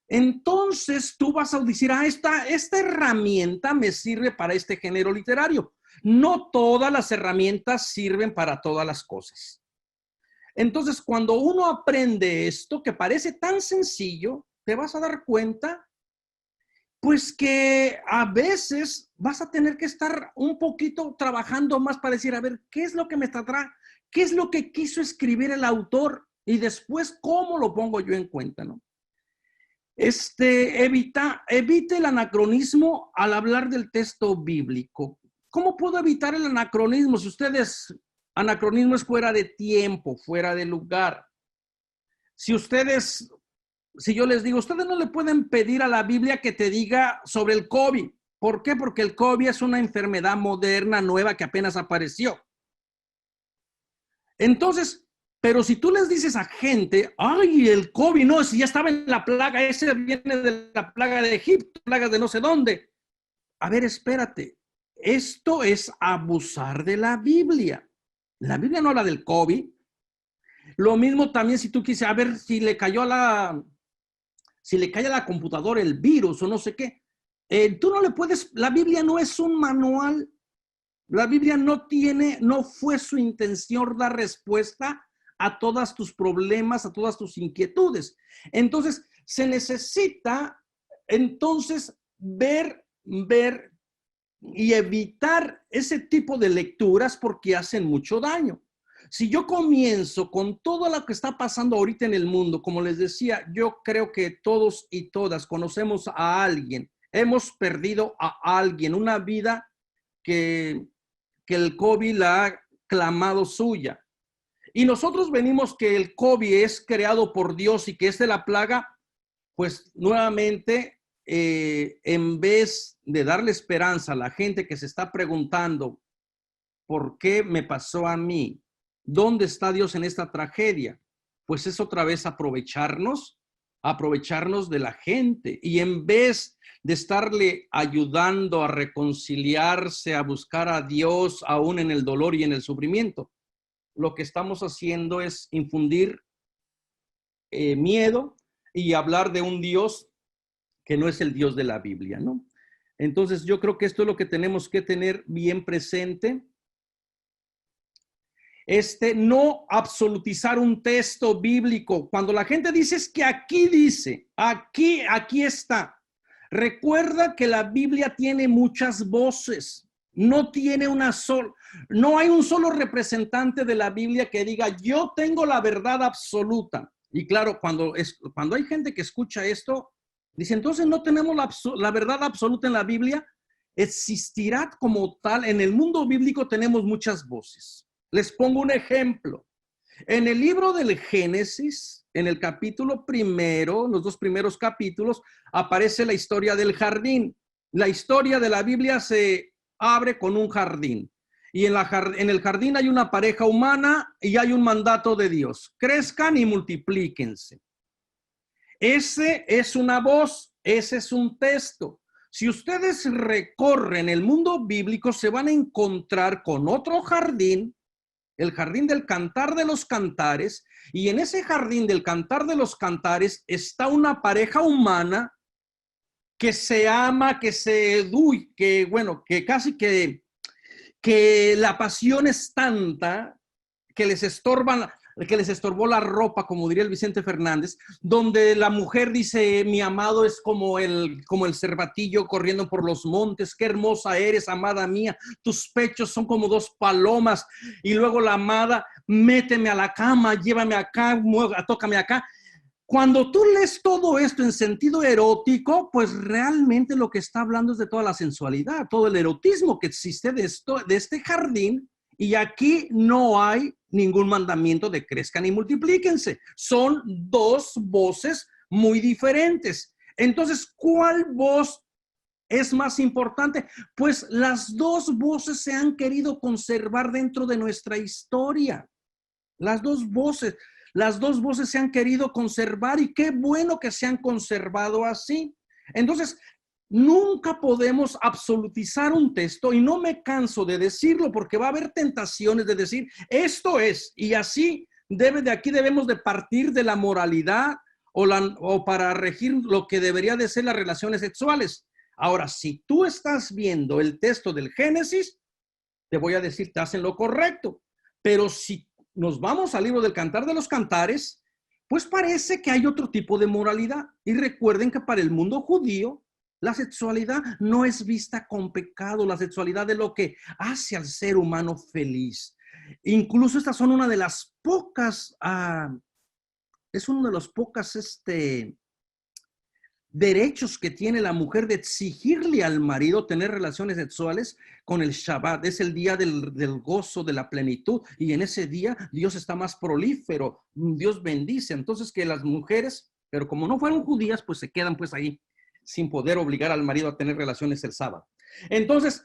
entonces tú vas a decir, esta herramienta me sirve para este género literario. No todas las herramientas sirven para todas las cosas. Entonces, cuando uno aprende esto, que parece tan sencillo, te vas a dar cuenta, pues que a veces vas a tener que estar un poquito trabajando más para decir, a ver, ¿qué es lo que me tratará? ¿Qué es lo que quiso escribir el autor? Y después, ¿cómo lo pongo yo en cuenta, no? Evite el anacronismo al hablar del texto bíblico. ¿Cómo puedo evitar el anacronismo? Si anacronismo es fuera de tiempo, fuera de lugar. Si yo les digo, ustedes no le pueden pedir a la Biblia que te diga sobre el COVID. ¿Por qué? Porque el COVID es una enfermedad moderna, nueva, que apenas apareció. Entonces, pero si tú les dices a gente, ay, el COVID, no, si ya estaba en la plaga, ese viene de la plaga de Egipto, plagas de no sé dónde. A ver, espérate, esto es abusar de la Biblia. La Biblia no habla del COVID. Lo mismo también si tú quisieras, a ver, si le cae a la computadora el virus o no sé qué. Tú no le puedes, la Biblia no es un manual. La Biblia no fue su intención dar respuesta a todos tus problemas, a todas tus inquietudes. Entonces, se necesita, ver y evitar ese tipo de lecturas porque hacen mucho daño. Si yo comienzo con todo lo que está pasando ahorita en el mundo, como les decía, yo creo que todos y todas conocemos a alguien, hemos perdido a alguien, una vida que el COVID la ha clamado suya. Y nosotros venimos que el COVID es creado por Dios y que es de la plaga, pues nuevamente, en vez de darle esperanza a la gente que se está preguntando, ¿por qué me pasó a mí? ¿Dónde está Dios en esta tragedia? Pues es otra vez aprovecharnos de la gente. Y en vez de estarle ayudando a reconciliarse, a buscar a Dios aún en el dolor y en el sufrimiento, lo que estamos haciendo es infundir miedo y hablar de un Dios que no es el Dios de la Biblia, ¿no? Entonces yo creo que esto es lo que tenemos que tener bien presente. No absolutizar un texto bíblico. Cuando la gente dice es que aquí dice, aquí está. Recuerda que la Biblia tiene muchas voces. No hay un solo representante de la Biblia que diga, yo tengo la verdad absoluta. Y claro, cuando hay gente que escucha esto, dice, entonces no tenemos la verdad absoluta en la Biblia. Existirá como tal. En el mundo bíblico tenemos muchas voces. Les pongo un ejemplo. En el libro del Génesis, en el capítulo primero, los 2 primeros capítulos, aparece la historia del jardín. La historia de la Biblia se abre con un jardín. Y en el jardín hay una pareja humana y hay un mandato de Dios. Crezcan y multiplíquense. Ese es una voz, ese es un texto. Si ustedes recorren el mundo bíblico, se van a encontrar con otro jardín, el jardín del Cantar de los Cantares, y en ese jardín del Cantar de los Cantares está una pareja humana que se ama, que se que casi que la pasión es tanta que les estorbó la ropa, como diría el Vicente Fernández, donde la mujer dice, mi amado es como el cervatillo corriendo por los montes, qué hermosa eres, amada mía, tus pechos son como 2 palomas, y luego la amada, méteme a la cama, llévame acá, tócame acá. Cuando tú lees todo esto en sentido erótico, pues realmente lo que está hablando es de toda la sensualidad, todo el erotismo que existe de este jardín. Y aquí no hay ningún mandamiento de crezcan y multiplíquense. Son 2 voces muy diferentes. Entonces, ¿cuál voz es más importante? Pues las 2 voces se han querido conservar dentro de nuestra historia. Las dos voces se han querido conservar y qué bueno que se han conservado así. Entonces, nunca podemos absolutizar un texto y no me canso de decirlo porque va a haber tentaciones de decir esto es y así de aquí debemos de partir de la moralidad o para regir lo que debería de ser las relaciones sexuales. Ahora, si tú estás viendo el texto del Génesis, te voy a decir, te hacen lo correcto. Pero si nos vamos al libro del Cantar de los Cantares, pues parece que hay otro tipo de moralidad. Y recuerden que para el mundo judío, la sexualidad no es vista con pecado. La sexualidad es lo que hace al ser humano feliz. Incluso estas son una de las pocas, es uno de los pocos derechos que tiene la mujer de exigirle al marido tener relaciones sexuales con el Shabbat. Es el día del gozo, de la plenitud, y en ese día Dios está más prolífero, Dios bendice. Entonces que las mujeres, pero como no fueron judías, pues se quedan pues ahí sin poder obligar al marido a tener relaciones el sábado. Entonces,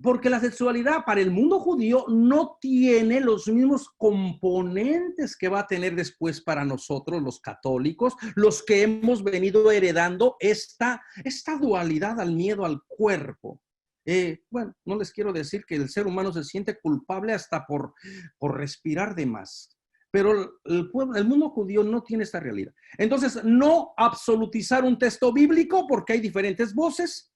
porque la sexualidad para el mundo judío no tiene los mismos componentes que va a tener después para nosotros los católicos, los que hemos venido heredando esta dualidad al miedo al cuerpo. Bueno, no les quiero decir que el ser humano se siente culpable hasta por respirar de más. Pero el mundo judío no tiene esta realidad. Entonces, no absolutizar un texto bíblico porque hay diferentes voces.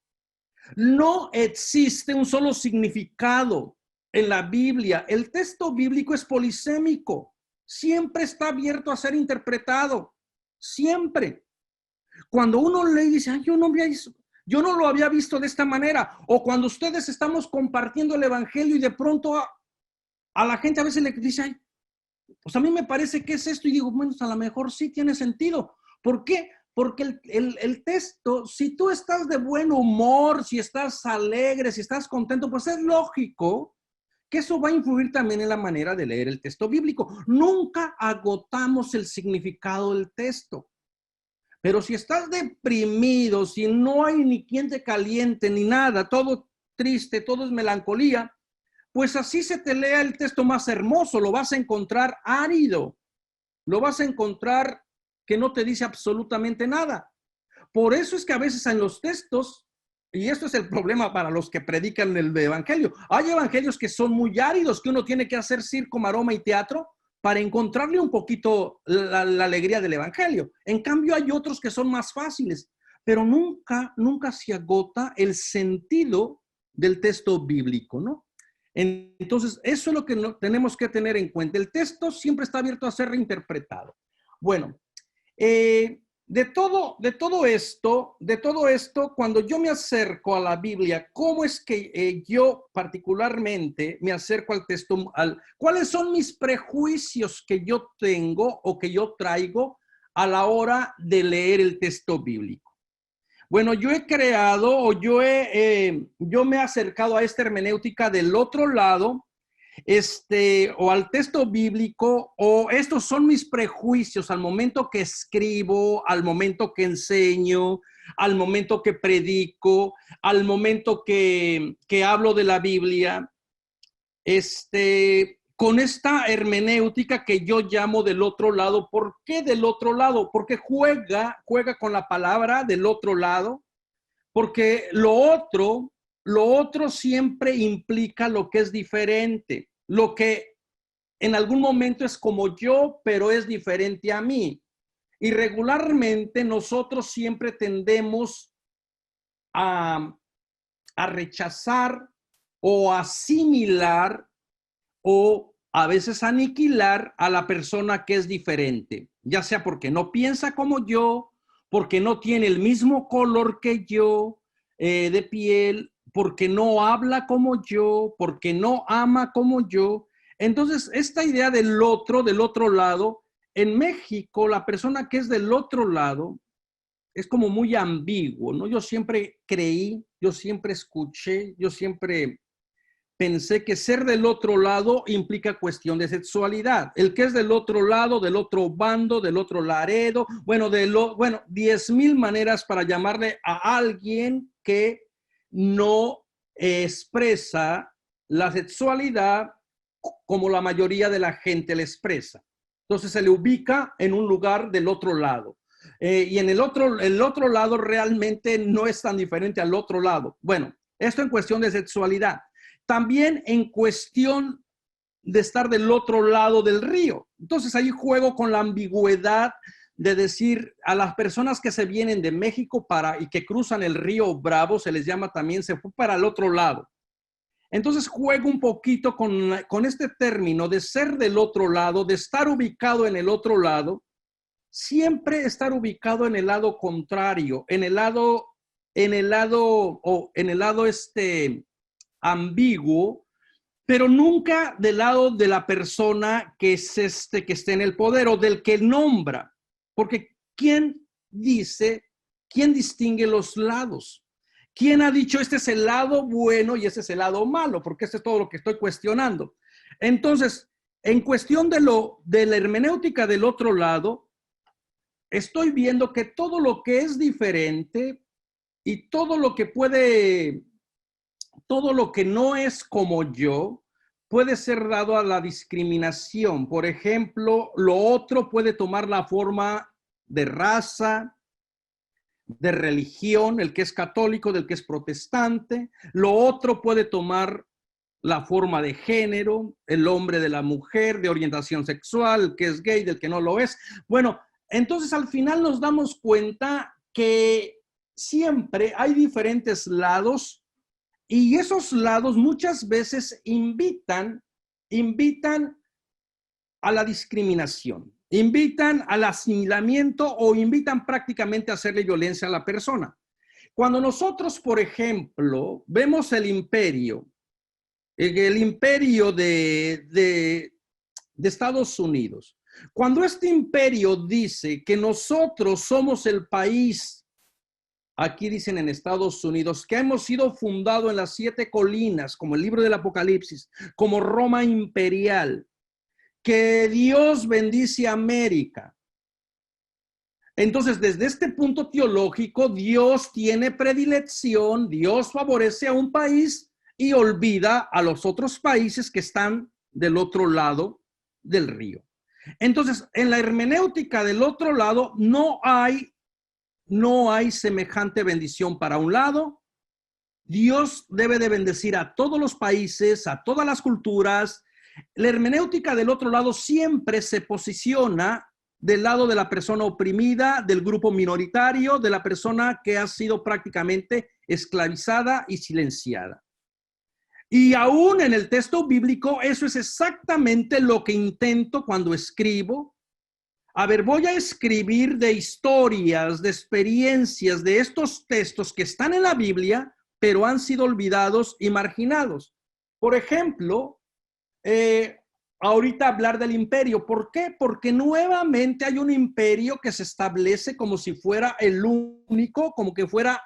No existe un solo significado en la Biblia. El texto bíblico es polisémico. Siempre está abierto a ser interpretado. Siempre. Cuando uno lee y dice, ay, yo no lo había visto de esta manera. O cuando ustedes estamos compartiendo el evangelio y de pronto a la gente a veces le dice, ay, pues a mí me parece que es esto. Y digo, bueno, a lo mejor sí tiene sentido. ¿Por qué? Porque el texto, si tú estás de buen humor, si estás alegre, si estás contento, pues es lógico que eso va a influir también en la manera de leer el texto bíblico. Nunca agotamos el significado del texto. Pero si estás deprimido, si no hay ni quien te caliente, ni nada, todo triste, todo es melancolía, pues así se te lea el texto más hermoso, lo vas a encontrar árido, lo vas a encontrar que no te dice absolutamente nada. Por eso es que a veces en los textos, y esto es el problema para los que predican el evangelio, hay evangelios que son muy áridos, que uno tiene que hacer circo, maroma y teatro para encontrarle un poquito la alegría del evangelio. En cambio hay otros que son más fáciles, pero nunca se agota el sentido del texto bíblico, ¿no? Entonces, eso es lo que tenemos que tener en cuenta. El texto siempre está abierto a ser reinterpretado. Bueno, de todo esto, cuando yo me acerco a la Biblia, ¿cómo es que yo particularmente me acerco al texto? ¿Cuáles son mis prejuicios que yo tengo o que yo traigo a la hora de leer el texto bíblico? Bueno, yo he creado o yo me he acercado a esta hermenéutica del otro lado, o al texto bíblico, o estos son mis prejuicios al momento que escribo, al momento que enseño, al momento que predico, al momento que hablo de la Biblia, con esta hermenéutica que yo llamo del otro lado. ¿Por qué del otro lado? Porque juega con la palabra del otro lado, porque lo otro siempre implica lo que es diferente, lo que en algún momento es como yo, pero es diferente a mí. Y regularmente nosotros siempre tendemos a rechazar o asimilar o a veces aniquilar a la persona que es diferente, ya sea porque no piensa como yo, porque no tiene el mismo color que yo de piel, porque no habla como yo, porque no ama como yo. Entonces, esta idea del otro lado, en México, la persona que es del otro lado es como muy ambiguo, ¿no? Yo siempre creí, yo siempre escuché, yo siempre pensé que ser del otro lado implica cuestión de sexualidad. El que es del otro lado, del otro bando, del otro Laredo, bueno, 10,000 maneras para llamarle a alguien que no expresa la sexualidad como la mayoría de la gente le expresa. Entonces se le ubica en un lugar del otro lado. Y en el otro lado realmente no es tan diferente al otro lado. Bueno, esto en cuestión de sexualidad. También en cuestión de estar del otro lado del río. Entonces ahí juego con la ambigüedad de decir a las personas que se vienen de México y que cruzan el río Bravo, se les llama también, se fue para el otro lado. Entonces juego un poquito con este término de ser del otro lado, de estar ubicado en el otro lado, siempre estar ubicado en el lado contrario, en el lado ambiguo, pero nunca del lado de la persona que es que esté en el poder o del que nombra, porque ¿quién distingue los lados? ¿Quién ha dicho este es el lado bueno y este es el lado malo? Porque este es todo lo que estoy cuestionando. Entonces, en cuestión de la hermenéutica del otro lado, estoy viendo que todo lo que es diferente y todo lo que no es como yo, puede ser dado a la discriminación. Por ejemplo, lo otro puede tomar la forma de raza, de religión, el que es católico, del que es protestante. Lo otro puede tomar la forma de género, el hombre de la mujer, de orientación sexual, el que es gay, del que no lo es. Bueno, entonces al final nos damos cuenta que siempre hay diferentes lados y esos lados muchas veces invitan a la discriminación, invitan al asimilamiento o invitan prácticamente a hacerle violencia a la persona. Cuando nosotros, por ejemplo, vemos el imperio de Estados Unidos, cuando este imperio dice que nosotros somos el país, aquí dicen en Estados Unidos, que hemos sido fundados en las 7 colinas, como el libro del Apocalipsis, como Roma imperial, que Dios bendice a América. Entonces, desde este punto teológico, Dios tiene predilección, Dios favorece a un país y olvida a los otros países que están del otro lado del río. Entonces, en la hermenéutica del otro lado no hay semejante bendición para un lado. Dios debe de bendecir a todos los países, a todas las culturas. La hermenéutica del otro lado siempre se posiciona del lado de la persona oprimida, del grupo minoritario, de la persona que ha sido prácticamente esclavizada y silenciada. Y aún en el texto bíblico, eso es exactamente lo que intento cuando escribo. A ver, voy a escribir de historias, de experiencias, de estos textos que están en la Biblia, pero han sido olvidados y marginados. Por ejemplo, ahorita hablar del imperio. ¿Por qué? Porque nuevamente hay un imperio que se establece como si fuera el único, como que fuera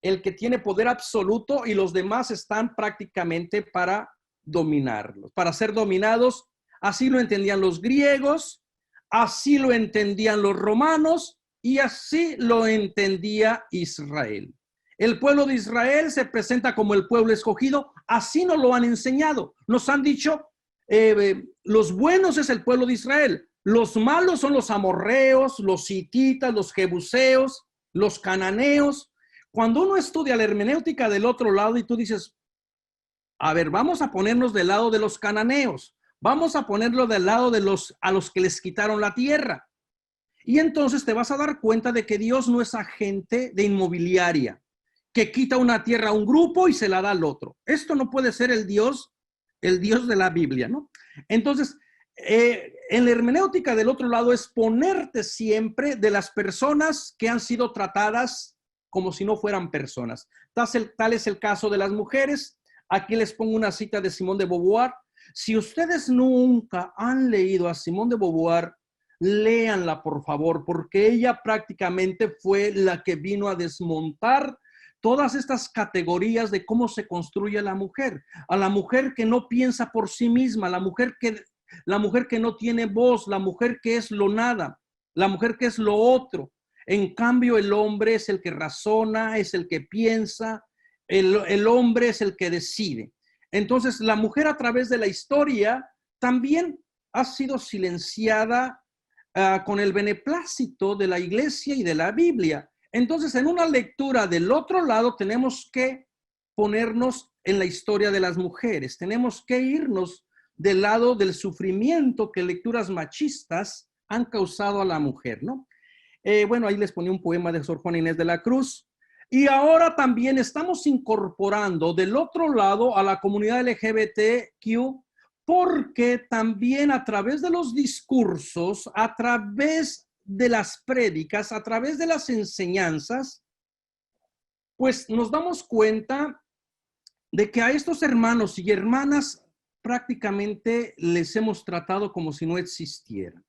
el que tiene poder absoluto y los demás están prácticamente para dominarlos, para ser dominados. Así lo entendían los griegos, así lo entendían los romanos y así lo entendía Israel. El pueblo de Israel se presenta como el pueblo escogido, así nos lo han enseñado. Nos han dicho, los buenos es el pueblo de Israel, los malos son los amorreos, los hititas, los jebuseos, los cananeos. Cuando uno estudia la hermenéutica del otro lado y tú dices, a ver, vamos a ponernos del lado de los cananeos, vamos a ponerlo del lado a los que les quitaron la tierra. Y entonces te vas a dar cuenta de que Dios no es agente de inmobiliaria, que quita una tierra a un grupo y se la da al otro. Esto no puede ser el Dios de la Biblia, ¿no? Entonces, en la hermenéutica del otro lado es ponerte siempre de las personas que han sido tratadas como si no fueran personas. Tal es el caso de las mujeres. Aquí les pongo una cita de Simone de Beauvoir. Si ustedes nunca han leído a Simone de Beauvoir, léanla por favor, porque ella prácticamente fue la que vino a desmontar todas estas categorías de cómo se construye la mujer. A la mujer que no piensa por sí misma, la mujer que no tiene voz, la mujer que es lo nada, la mujer que es lo otro. En cambio, el hombre es el que razona, es el que piensa, el hombre es el que decide. Entonces, la mujer a través de la historia también ha sido silenciada con el beneplácito de la iglesia y de la Biblia. Entonces, en una lectura del otro lado, tenemos que ponernos en la historia de las mujeres. Tenemos que irnos del lado del sufrimiento que lecturas machistas han causado a la mujer, ¿no? Bueno, ahí les ponía un poema de Sor Juana Inés de la Cruz. Y ahora también estamos incorporando del otro lado a la comunidad LGBTQ, porque también a través de los discursos, a través de las prédicas, a través de las enseñanzas, pues nos damos cuenta de que a estos hermanos y hermanas prácticamente les hemos tratado como si no existieran.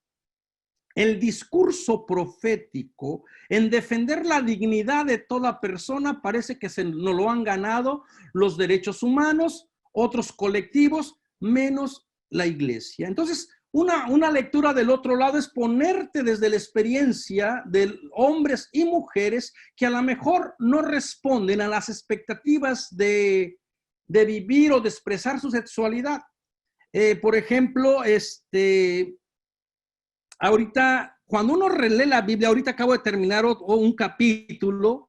El discurso profético en defender la dignidad de toda persona parece que nos lo han ganado los derechos humanos, otros colectivos, menos la iglesia. Entonces, una lectura del otro lado es ponerte desde la experiencia de hombres y mujeres que a lo mejor no responden a las expectativas de vivir o de expresar su sexualidad. Por ejemplo, ahorita, cuando uno relee la Biblia, ahorita acabo de terminar un capítulo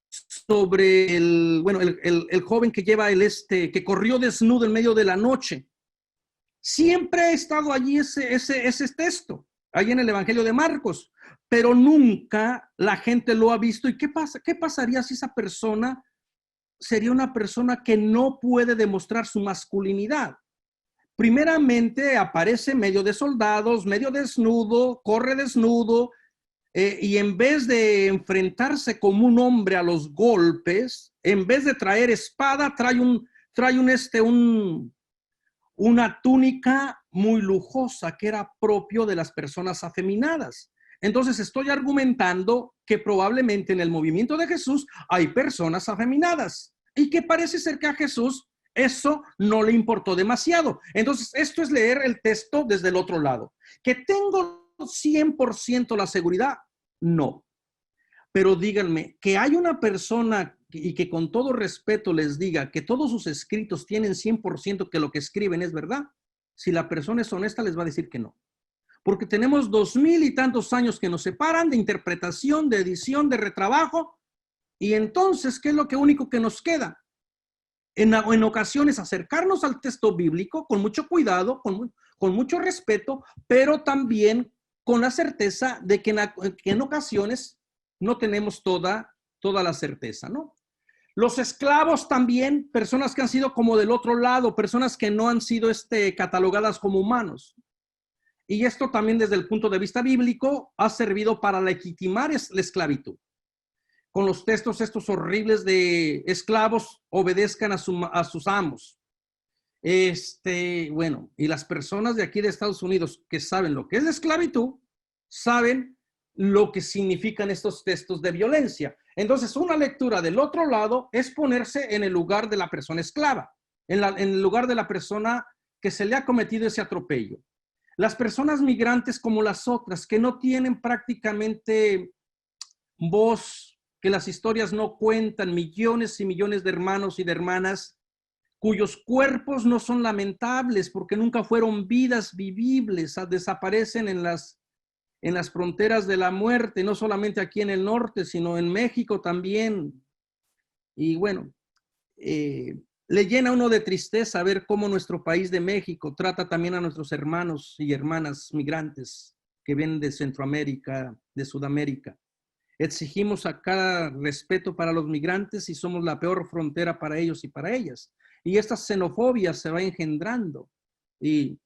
sobre el joven que lleva que corrió desnudo en medio de la noche. Siempre ha estado allí ese texto, ahí en el Evangelio de Marcos, pero nunca la gente lo ha visto. ¿Y qué pasaría si esa persona sería una persona que no puede demostrar su masculinidad? Primeramente aparece medio de soldados, medio desnudo, corre desnudo, y en vez de enfrentarse como un hombre a los golpes, en vez de traer espada, trae una túnica muy lujosa que era propio de las personas afeminadas. Entonces estoy argumentando que probablemente en el movimiento de Jesús hay personas afeminadas y que parece ser que a Jesús eso no le importó demasiado. Entonces esto es leer el texto desde el otro lado. ¿Que tengo 100% la seguridad? No. Pero díganme, que hay una persona y que con todo respeto les diga que todos sus escritos tienen 100% que lo que escriben es verdad. Si la persona es honesta, les va a decir que no. Porque tenemos 2000 y tantos años que nos separan de interpretación, de edición, de retrabajo. Y entonces, ¿qué es lo único que nos queda? En ocasiones acercarnos al texto bíblico con mucho cuidado, con mucho respeto, pero también con la certeza de que en ocasiones no tenemos toda la certeza, ¿no? Los esclavos también, personas que han sido como del otro lado, personas que no han sido catalogadas como humanos. Y esto también desde el punto de vista bíblico ha servido para legitimar la esclavitud. Con los textos estos horribles de esclavos obedezcan a sus amos. Bueno, y las personas de aquí de Estados Unidos que saben lo que es la esclavitud, saben lo que significan estos textos de violencia. Entonces, una lectura del otro lado es ponerse en el lugar de la persona esclava, en el lugar de la persona que se le ha cometido ese atropello. Las personas migrantes como las otras, que no tienen prácticamente voz, que las historias no cuentan, millones y millones de hermanos y de hermanas cuyos cuerpos no son lamentables porque nunca fueron vidas vivibles, desaparecen en las fronteras de la muerte, no solamente aquí en el norte, sino en México también. Y bueno, le llena a uno de tristeza ver cómo nuestro país de México trata también a nuestros hermanos y hermanas migrantes que vienen de Centroamérica, de Sudamérica. Exigimos acá respeto para los migrantes y somos la peor frontera para ellos y para ellas. Y esta xenofobia se va engendrando y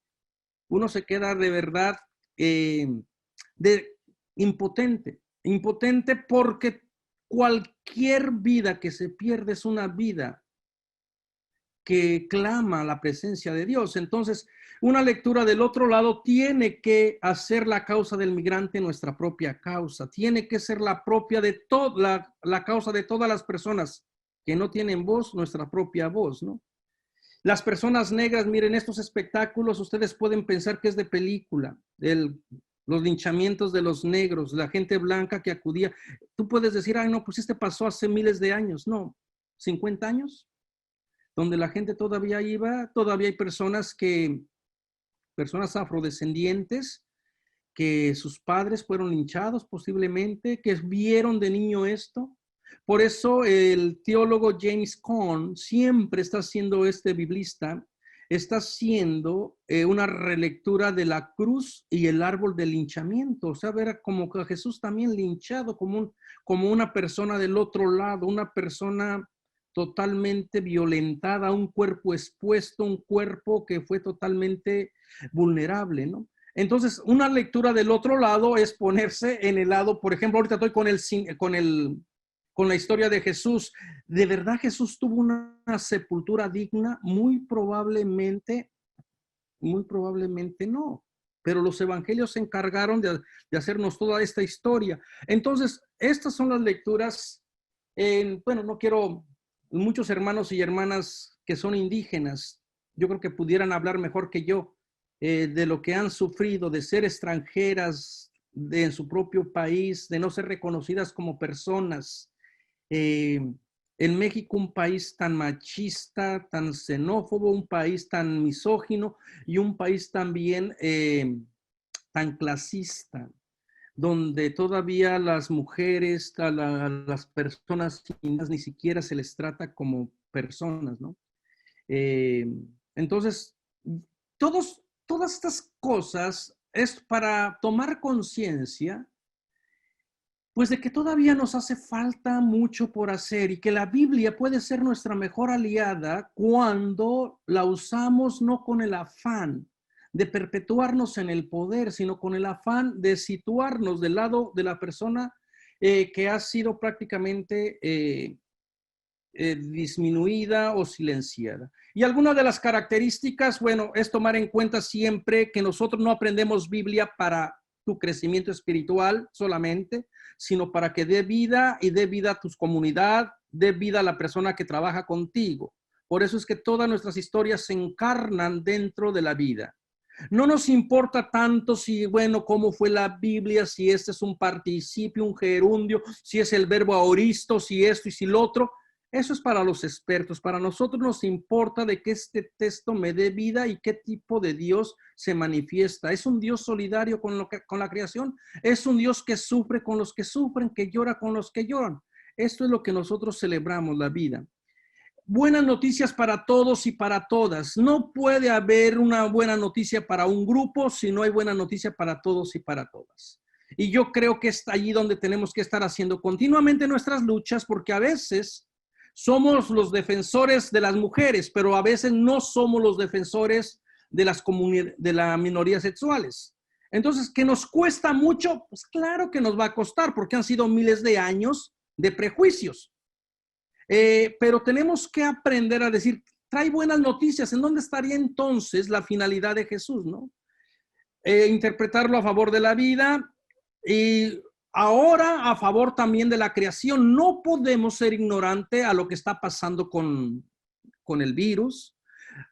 uno se queda de verdad impotente porque cualquier vida que se pierde es una vida que clama la presencia de Dios. Entonces, una lectura del otro lado tiene que hacer la causa del migrante nuestra propia causa, tiene que ser la propia de la causa de todas las personas que no tienen voz, nuestra propia voz, ¿no? Las personas negras, miren, estos espectáculos, ustedes pueden pensar que es de película, los linchamientos de los negros, la gente blanca que acudía. Tú puedes decir, ay, no, pues pasó hace miles de años. No, 50 años, donde la gente todavía iba, todavía hay personas afrodescendientes, que sus padres fueron linchados posiblemente, que vieron de niño esto. Por eso el teólogo James Cone siempre está haciendo biblista, está haciendo una relectura de la cruz y el árbol del linchamiento. O sea, ver como que Jesús también linchado, como una persona del otro lado, una persona totalmente violentada, un cuerpo expuesto, un cuerpo que fue totalmente vulnerable, ¿no? Entonces, una lectura del otro lado es ponerse en el lado, por ejemplo, ahorita estoy con la historia de Jesús. ¿De verdad Jesús tuvo una sepultura digna? Muy probablemente no. Pero los evangelios se encargaron de hacernos toda esta historia. Entonces, estas son las lecturas. Bueno, no quiero, muchos hermanos y hermanas que son indígenas, yo creo que pudieran hablar mejor que yo de lo que han sufrido, de ser extranjeras en su propio país, de no ser reconocidas como personas. En México, un país tan machista, tan xenófobo, un país tan misógino y un país también tan clasista, donde todavía las mujeres, las personas ni siquiera se les trata como personas, ¿no? Entonces, todas estas cosas es para tomar conciencia, pues, de que todavía nos hace falta mucho por hacer y que la Biblia puede ser nuestra mejor aliada cuando la usamos no con el afán de perpetuarnos en el poder, sino con el afán de situarnos del lado de la persona que ha sido prácticamente disminuida o silenciada. Y alguna de las características, bueno, es tomar en cuenta siempre que nosotros no aprendemos Biblia para tu crecimiento espiritual solamente, sino para que dé vida y dé vida a tu comunidad, dé vida a la persona que trabaja contigo. Por eso es que todas nuestras historias se encarnan dentro de la vida. No nos importa tanto si, bueno, cómo fue la Biblia, si este es un participio, un gerundio, si es el verbo aoristo, si esto y si lo otro. Eso es para los expertos. Para nosotros nos importa de que este texto me dé vida y qué tipo de Dios se manifiesta. ¿Es un Dios solidario con la creación? ¿Es un Dios que sufre con los que sufren, que llora con los que lloran? Esto es lo que nosotros celebramos, la vida. Buenas noticias para todos y para todas. No puede haber una buena noticia para un grupo si no hay buena noticia para todos y para todas. Y yo creo que está allí donde tenemos que estar haciendo continuamente nuestras luchas, porque a veces somos los defensores de las mujeres, pero a veces no somos los defensores de las minorías sexuales. Entonces, ¿que nos cuesta mucho? Pues claro que nos va a costar, porque han sido miles de años de prejuicios. Pero tenemos que aprender a decir, trae buenas noticias. ¿En dónde estaría entonces la finalidad de Jesús, no? Interpretarlo a favor de la vida y ahora a favor también de la creación. No podemos ser ignorantes a lo que está pasando con el virus.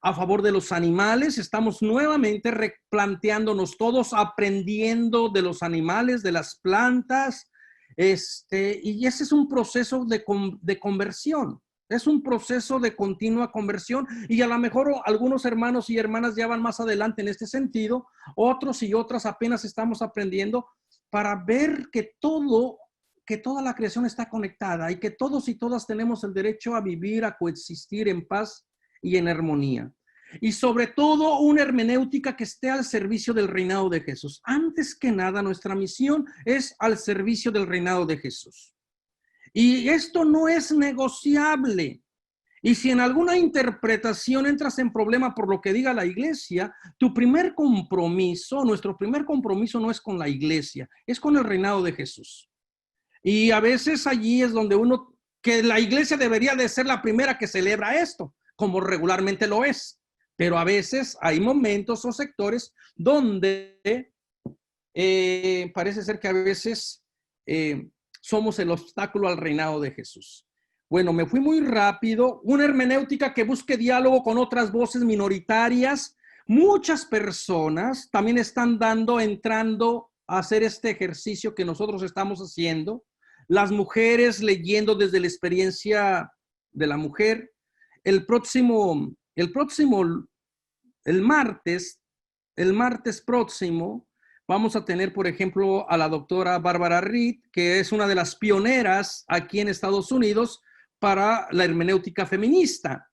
A favor de los animales, estamos nuevamente replanteándonos todos, aprendiendo de los animales, de las plantas, y ese es un proceso de conversión. Es un proceso de continua conversión y a lo mejor algunos hermanos y hermanas ya van más adelante en este sentido, otros y otras apenas estamos aprendiendo para ver que toda la creación está conectada y que todos y todas tenemos el derecho a vivir, a coexistir en paz y en armonía. Y sobre todo una hermenéutica que esté al servicio del reinado de Jesús. Antes que nada, nuestra misión es al servicio del reinado de Jesús. Y esto no es negociable. Y si en alguna interpretación entras en problema por lo que diga la iglesia, nuestro primer compromiso no es con la iglesia, es con el reinado de Jesús. Y a veces allí es donde que la iglesia debería de ser la primera que celebra esto, como regularmente lo es. Pero a veces hay momentos o sectores donde parece ser que a veces somos el obstáculo al reinado de Jesús. Bueno, me fui muy rápido. Una hermenéutica que busque diálogo con otras voces minoritarias. Muchas personas también están entrando a hacer este ejercicio que nosotros estamos haciendo. Las mujeres leyendo desde la experiencia de la mujer. El martes próximo, vamos a tener, por ejemplo, a la doctora Bárbara Reed, que es una de las pioneras aquí en Estados Unidos para la hermenéutica feminista.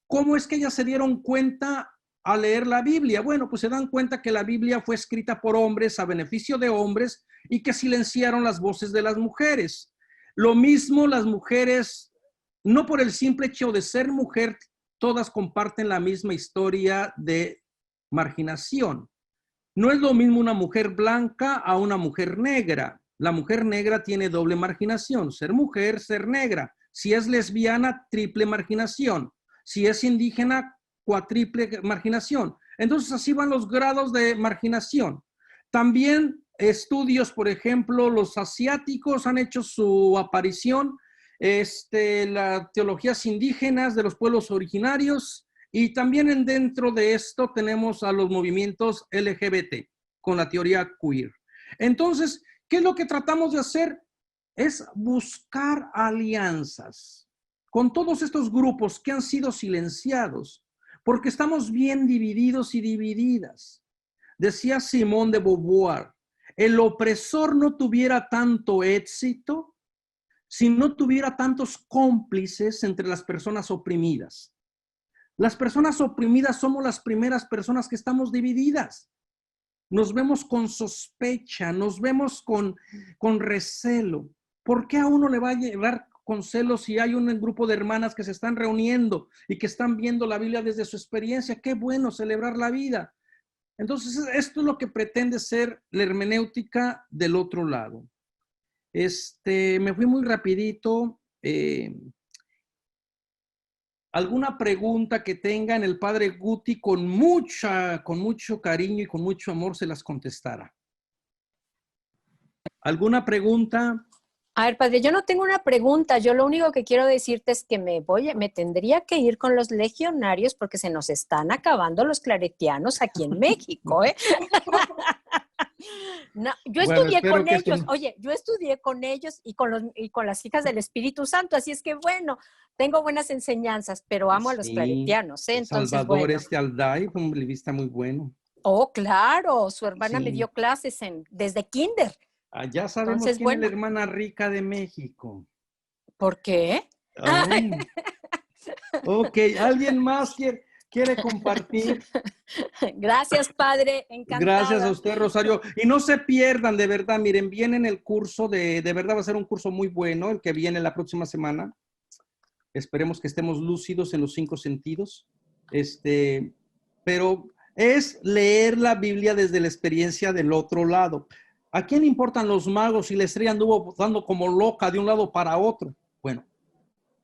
¿Cómo es que ellas se dieron cuenta al leer la Biblia? Bueno, pues se dan cuenta que la Biblia fue escrita por hombres a beneficio de hombres y que silenciaron las voces de las mujeres. Lo mismo las mujeres, no por el simple hecho de ser mujer, todas comparten la misma historia de marginación. No es lo mismo una mujer blanca a una mujer negra. La mujer negra tiene doble marginación, ser mujer, ser negra. Si es lesbiana, triple marginación. Si es indígena, cuatriple marginación. Entonces así van los grados de marginación. También estudios, por ejemplo, los asiáticos han hecho su aparición, las teologías indígenas de los pueblos originarios, y también dentro de esto tenemos a los movimientos LGBT con la teoría queer. Entonces, ¿qué es lo que tratamos de hacer? Es buscar alianzas con todos estos grupos que han sido silenciados, porque estamos bien divididos y divididas. Decía Simone de Beauvoir, el opresor no tuviera tanto éxito si no tuviera tantos cómplices entre las personas oprimidas. Las personas oprimidas somos las primeras personas que estamos divididas. Nos vemos con sospecha, nos vemos con recelo. ¿Por qué a uno le va a llevar con celos si hay un grupo de hermanas que se están reuniendo y que están viendo la Biblia desde su experiencia? Qué bueno celebrar la vida. Entonces, esto es lo que pretende ser la hermenéutica del otro lado. Me fui muy rapidito. ¿Alguna pregunta que tengan? El padre Guti con mucho cariño y con mucho amor se las contestará. ¿Alguna pregunta? A ver, padre, yo no tengo una pregunta. Yo lo único que quiero decirte es que me tendría que ir con los legionarios porque se nos están acabando los claretianos aquí en México, ¿eh? No, yo estudié con ellos, oye, yo estudié con ellos y con las hijas del Espíritu Santo, así es que bueno, tengo buenas enseñanzas, pero amo a los claretianos, ¿eh? Entonces, Salvador bueno. Alday fue un biblista muy bueno. Oh, claro, su hermana me dio clases desde kinder. Ya sabemos. Entonces, quién es la hermana rica de México. ¿Por qué? Ok, ¿alguien más quiere compartir? Gracias, padre, encantada. Gracias a usted, Rosario. Y no se pierdan, de verdad, miren, vienen el curso de verdad va a ser un curso muy bueno, el que viene la próxima semana. Esperemos que estemos lúcidos en los 5 sentidos. Pero es leer la Biblia desde la experiencia del otro lado. ¿A quién importan los magos si la estrella anduvo dando como loca de un lado para otro? Bueno,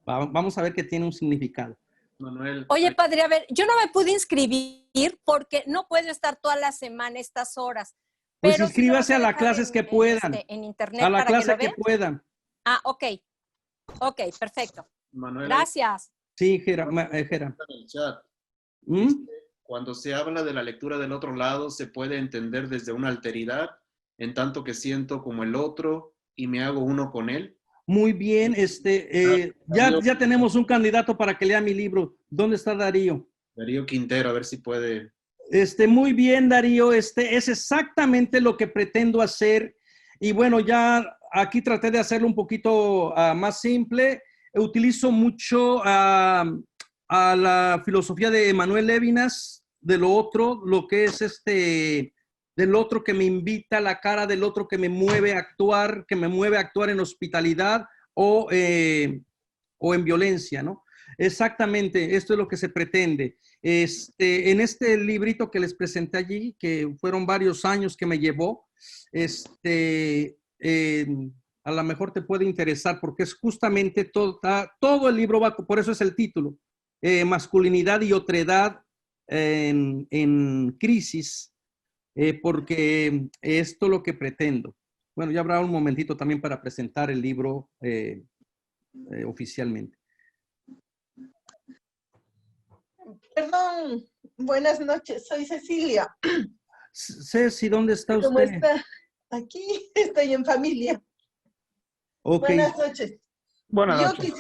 vamos a ver que tiene un significado. Manuel. Oye, padre, a ver, yo no me pude inscribir porque no puedo estar toda la semana estas horas. Pues pero inscríbase a las clases que puedan. En internet a la para clase que puedan. Ah, ok. Ok, perfecto. Manuel, gracias. Sí, Jera. Cuando se habla de la lectura del otro lado, se puede entender desde una alteridad, en tanto que siento como el otro y me hago uno con él. Muy bien, ya tenemos un candidato para que lea mi libro. ¿Dónde está Darío? Darío Quintero, a ver si puede. Muy bien, Darío, es exactamente lo que pretendo hacer. Y bueno, ya aquí traté de hacerlo un poquito más simple. Utilizo mucho a la filosofía de Emmanuel Levinas, de lo otro, lo que es del otro que me invita, la cara del otro que me mueve a actuar, en hospitalidad o en violencia, ¿no? Exactamente, esto es lo que se pretende. En este librito que les presenté allí, que fueron varios años que me llevó, a lo mejor te puede interesar porque es justamente todo el libro va, por eso es el título, masculinidad y otredad en crisis. Porque esto es lo que pretendo. Bueno, ya habrá un momentito también para presentar el libro oficialmente. Perdón, buenas noches, soy Cecilia. Ceci, ¿dónde está usted? ¿Cómo está? Aquí estoy en familia. Okay. Buenas noches. Buenas noches.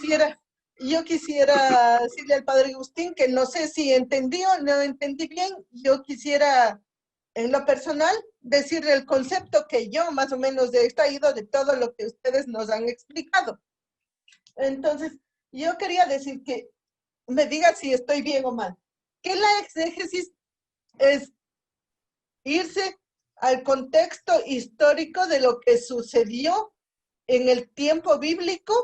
Yo quisiera decirle al padre Agustín que no sé si entendió, no entendí bien. Yo quisiera, en lo personal, decirle el concepto que yo más o menos he extraído de todo lo que ustedes nos han explicado. Entonces, yo quería decir que me diga si estoy bien o mal. Que la exégesis es irse al contexto histórico de lo que sucedió en el tiempo bíblico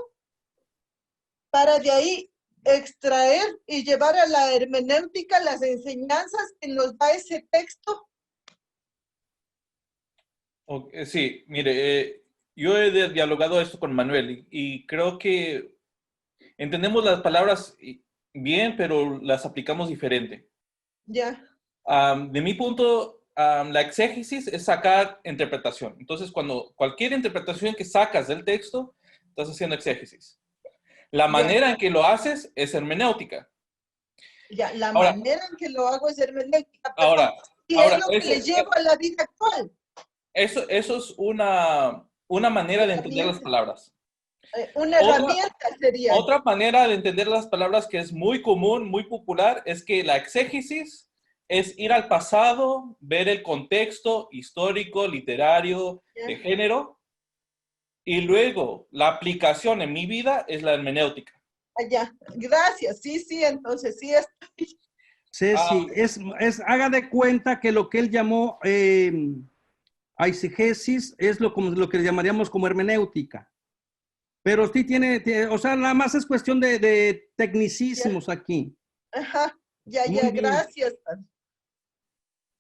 para de ahí extraer y llevar a la hermenéutica las enseñanzas que nos da ese texto. Sí, mire, yo he dialogado esto con Manuel y creo que entendemos las palabras bien, pero las aplicamos diferente. Ya. De mi punto, la exégesis es sacar interpretación. Entonces, cualquier interpretación que sacas del texto, estás haciendo exégesis. La manera en que lo haces es hermenéutica. Ya, la Ahora, manera en que lo hago es hermenéutica. Ahora, y es lo que le llevo a la vida actual. Eso es una manera de entender las palabras. Una herramienta sería. Otra manera de entender las palabras que es muy común, muy popular, es que la exégesis es ir al pasado, ver el contexto histórico, literario, de género, y luego la aplicación en mi vida es la hermenéutica. Ya, gracias. Sí, entonces sí es. Ceci, haga de cuenta que lo que él llamó eisegesis es lo que llamaríamos como hermenéutica. Pero sí tiene, o sea, nada más es cuestión de tecnicismos aquí. Ajá, ya, Muy bien. Gracias.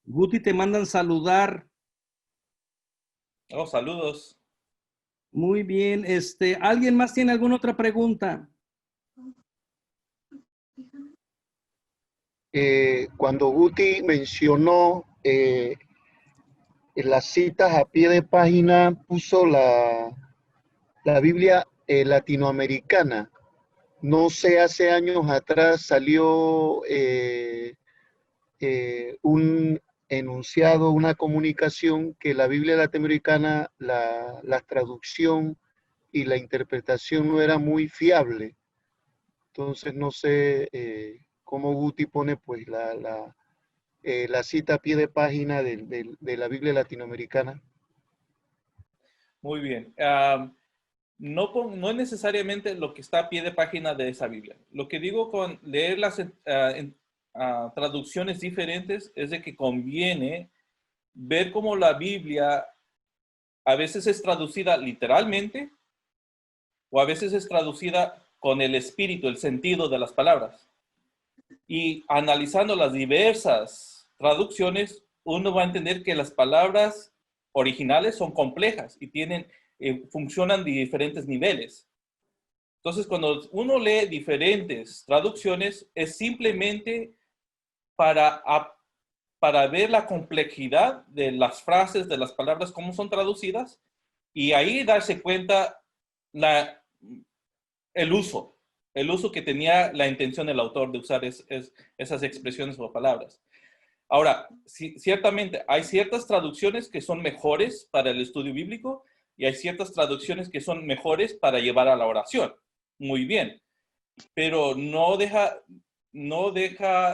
Guti, te mandan saludar. Oh, saludos. Muy bien. ¿Alguien más tiene alguna otra pregunta? Cuando Guti mencionó las citas a pie de página, puso la Biblia latinoamericana. No sé, hace años atrás salió un enunciado, una comunicación que la Biblia latinoamericana, la traducción y la interpretación no era muy fiable. Entonces no sé cómo Guti pone pues la cita a pie de página de la Biblia latinoamericana. Muy bien. No es necesariamente lo que está a pie de página de esa Biblia. Lo que digo con leer las traducciones diferentes es de que conviene ver cómo la Biblia a veces es traducida literalmente o a veces es traducida con el espíritu, el sentido de las palabras. Y analizando las diversas traducciones, uno va a entender que las palabras originales son complejas y funcionan de diferentes niveles. Entonces, cuando uno lee diferentes traducciones, es simplemente para ver la complejidad de las frases, de las palabras, cómo son traducidas, y ahí darse cuenta el uso que tenía la intención del autor de usar esas expresiones o palabras. Ahora, ciertamente hay ciertas traducciones que son mejores para el estudio bíblico y hay ciertas traducciones que son mejores para llevar a la oración. Muy bien. Pero no deja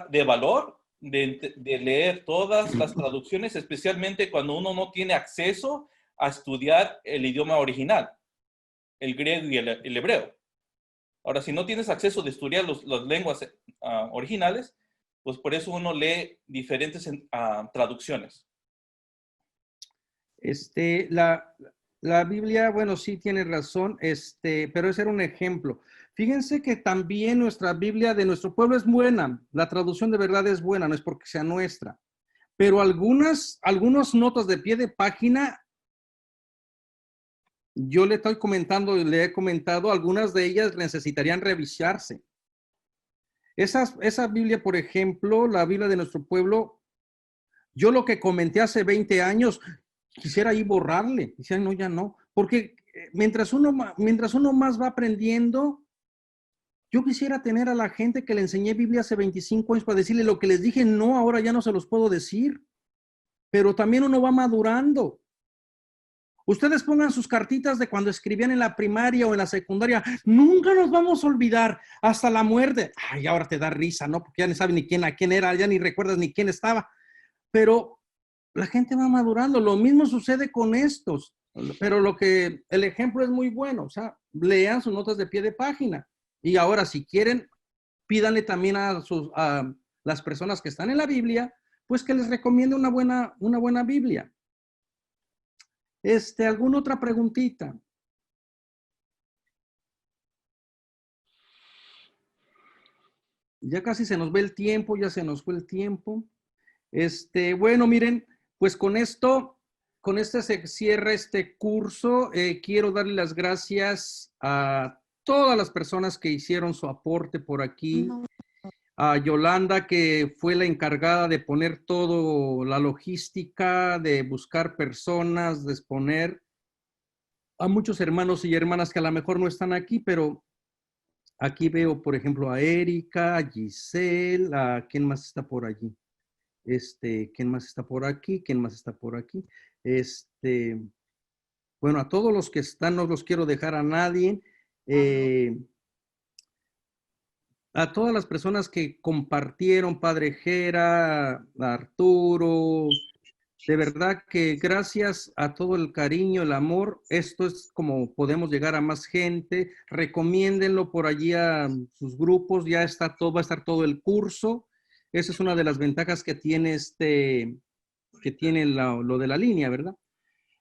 de valor de leer todas las traducciones, especialmente cuando uno no tiene acceso a estudiar el idioma original, el griego y el hebreo. Ahora, si no tienes acceso de estudiar las lenguas originales, pues por eso uno lee diferentes traducciones. La Biblia, bueno, sí tiene razón, pero ese era un ejemplo. Fíjense que también nuestra Biblia de nuestro pueblo es buena. La traducción de verdad es buena, no es porque sea nuestra. Pero algunas notas de pie de página, yo le he comentado, algunas de ellas necesitarían revisarse. Esa Biblia, por ejemplo, la Biblia de nuestro pueblo, yo lo que comenté hace 20 años, quisiera ahí borrarle. Decía, no, ya no. Porque mientras uno más va aprendiendo, yo quisiera tener a la gente que le enseñé Biblia hace 25 años para decirle lo que les dije, no, ahora ya no se los puedo decir. Pero también uno va madurando. Ustedes pongan sus cartitas de cuando escribían en la primaria o en la secundaria. Nunca nos vamos a olvidar hasta la muerte. Ay, ahora te da risa, ¿no? Porque ya ni sabes ni quién era, ya ni recuerdas ni quién estaba. Pero la gente va madurando. Lo mismo sucede con estos. Pero el ejemplo es muy bueno. O sea, lean sus notas de pie de página. Y ahora, si quieren pídanle también a las personas que están en la Biblia, pues que les recomiende una buena Biblia. ¿Alguna otra preguntita? Ya casi se nos ve el tiempo, ya se nos fue el tiempo. Bueno, miren, pues con esto se cierra este curso. Quiero darle las gracias a todas las personas que hicieron su aporte por aquí. A Yolanda, que fue la encargada de poner todo, la logística, de buscar personas, de exponer. A muchos hermanos y hermanas que a lo mejor no están aquí, pero aquí veo, por ejemplo, a Erika, a Giselle, a quién más está por allí. ¿Quién más está por aquí? ¿Quién más está por aquí? Bueno, a todos los que están, no los quiero dejar a nadie. A todas las personas que compartieron, Padre Jera, a Arturo, de verdad que gracias a todo el cariño, el amor, esto es como podemos llegar a más gente. Recomiéndenlo por allí a sus grupos, ya está todo, va a estar todo el curso. Esa es una de las ventajas que tiene lo de la línea, ¿verdad?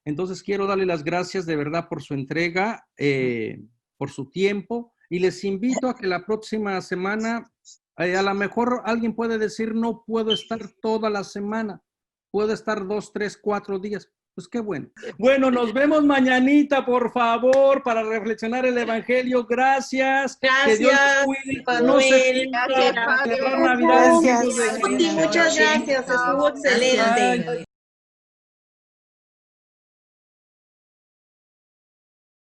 Entonces quiero darle las gracias de verdad por su entrega, por su tiempo, y les invito a que la próxima semana, a lo mejor alguien puede decir, no puedo estar toda la semana, puedo estar 2, 3, 4 días. Pues qué bueno. Bueno, nos vemos mañanita, por favor, para reflexionar el Evangelio. Gracias. Gracias, Que Dios los cuide. No se Manuel. pierdan Gracias, celebrar Padre. Navidad. Sí, muchas gracias. Estuvo excelente. Bye.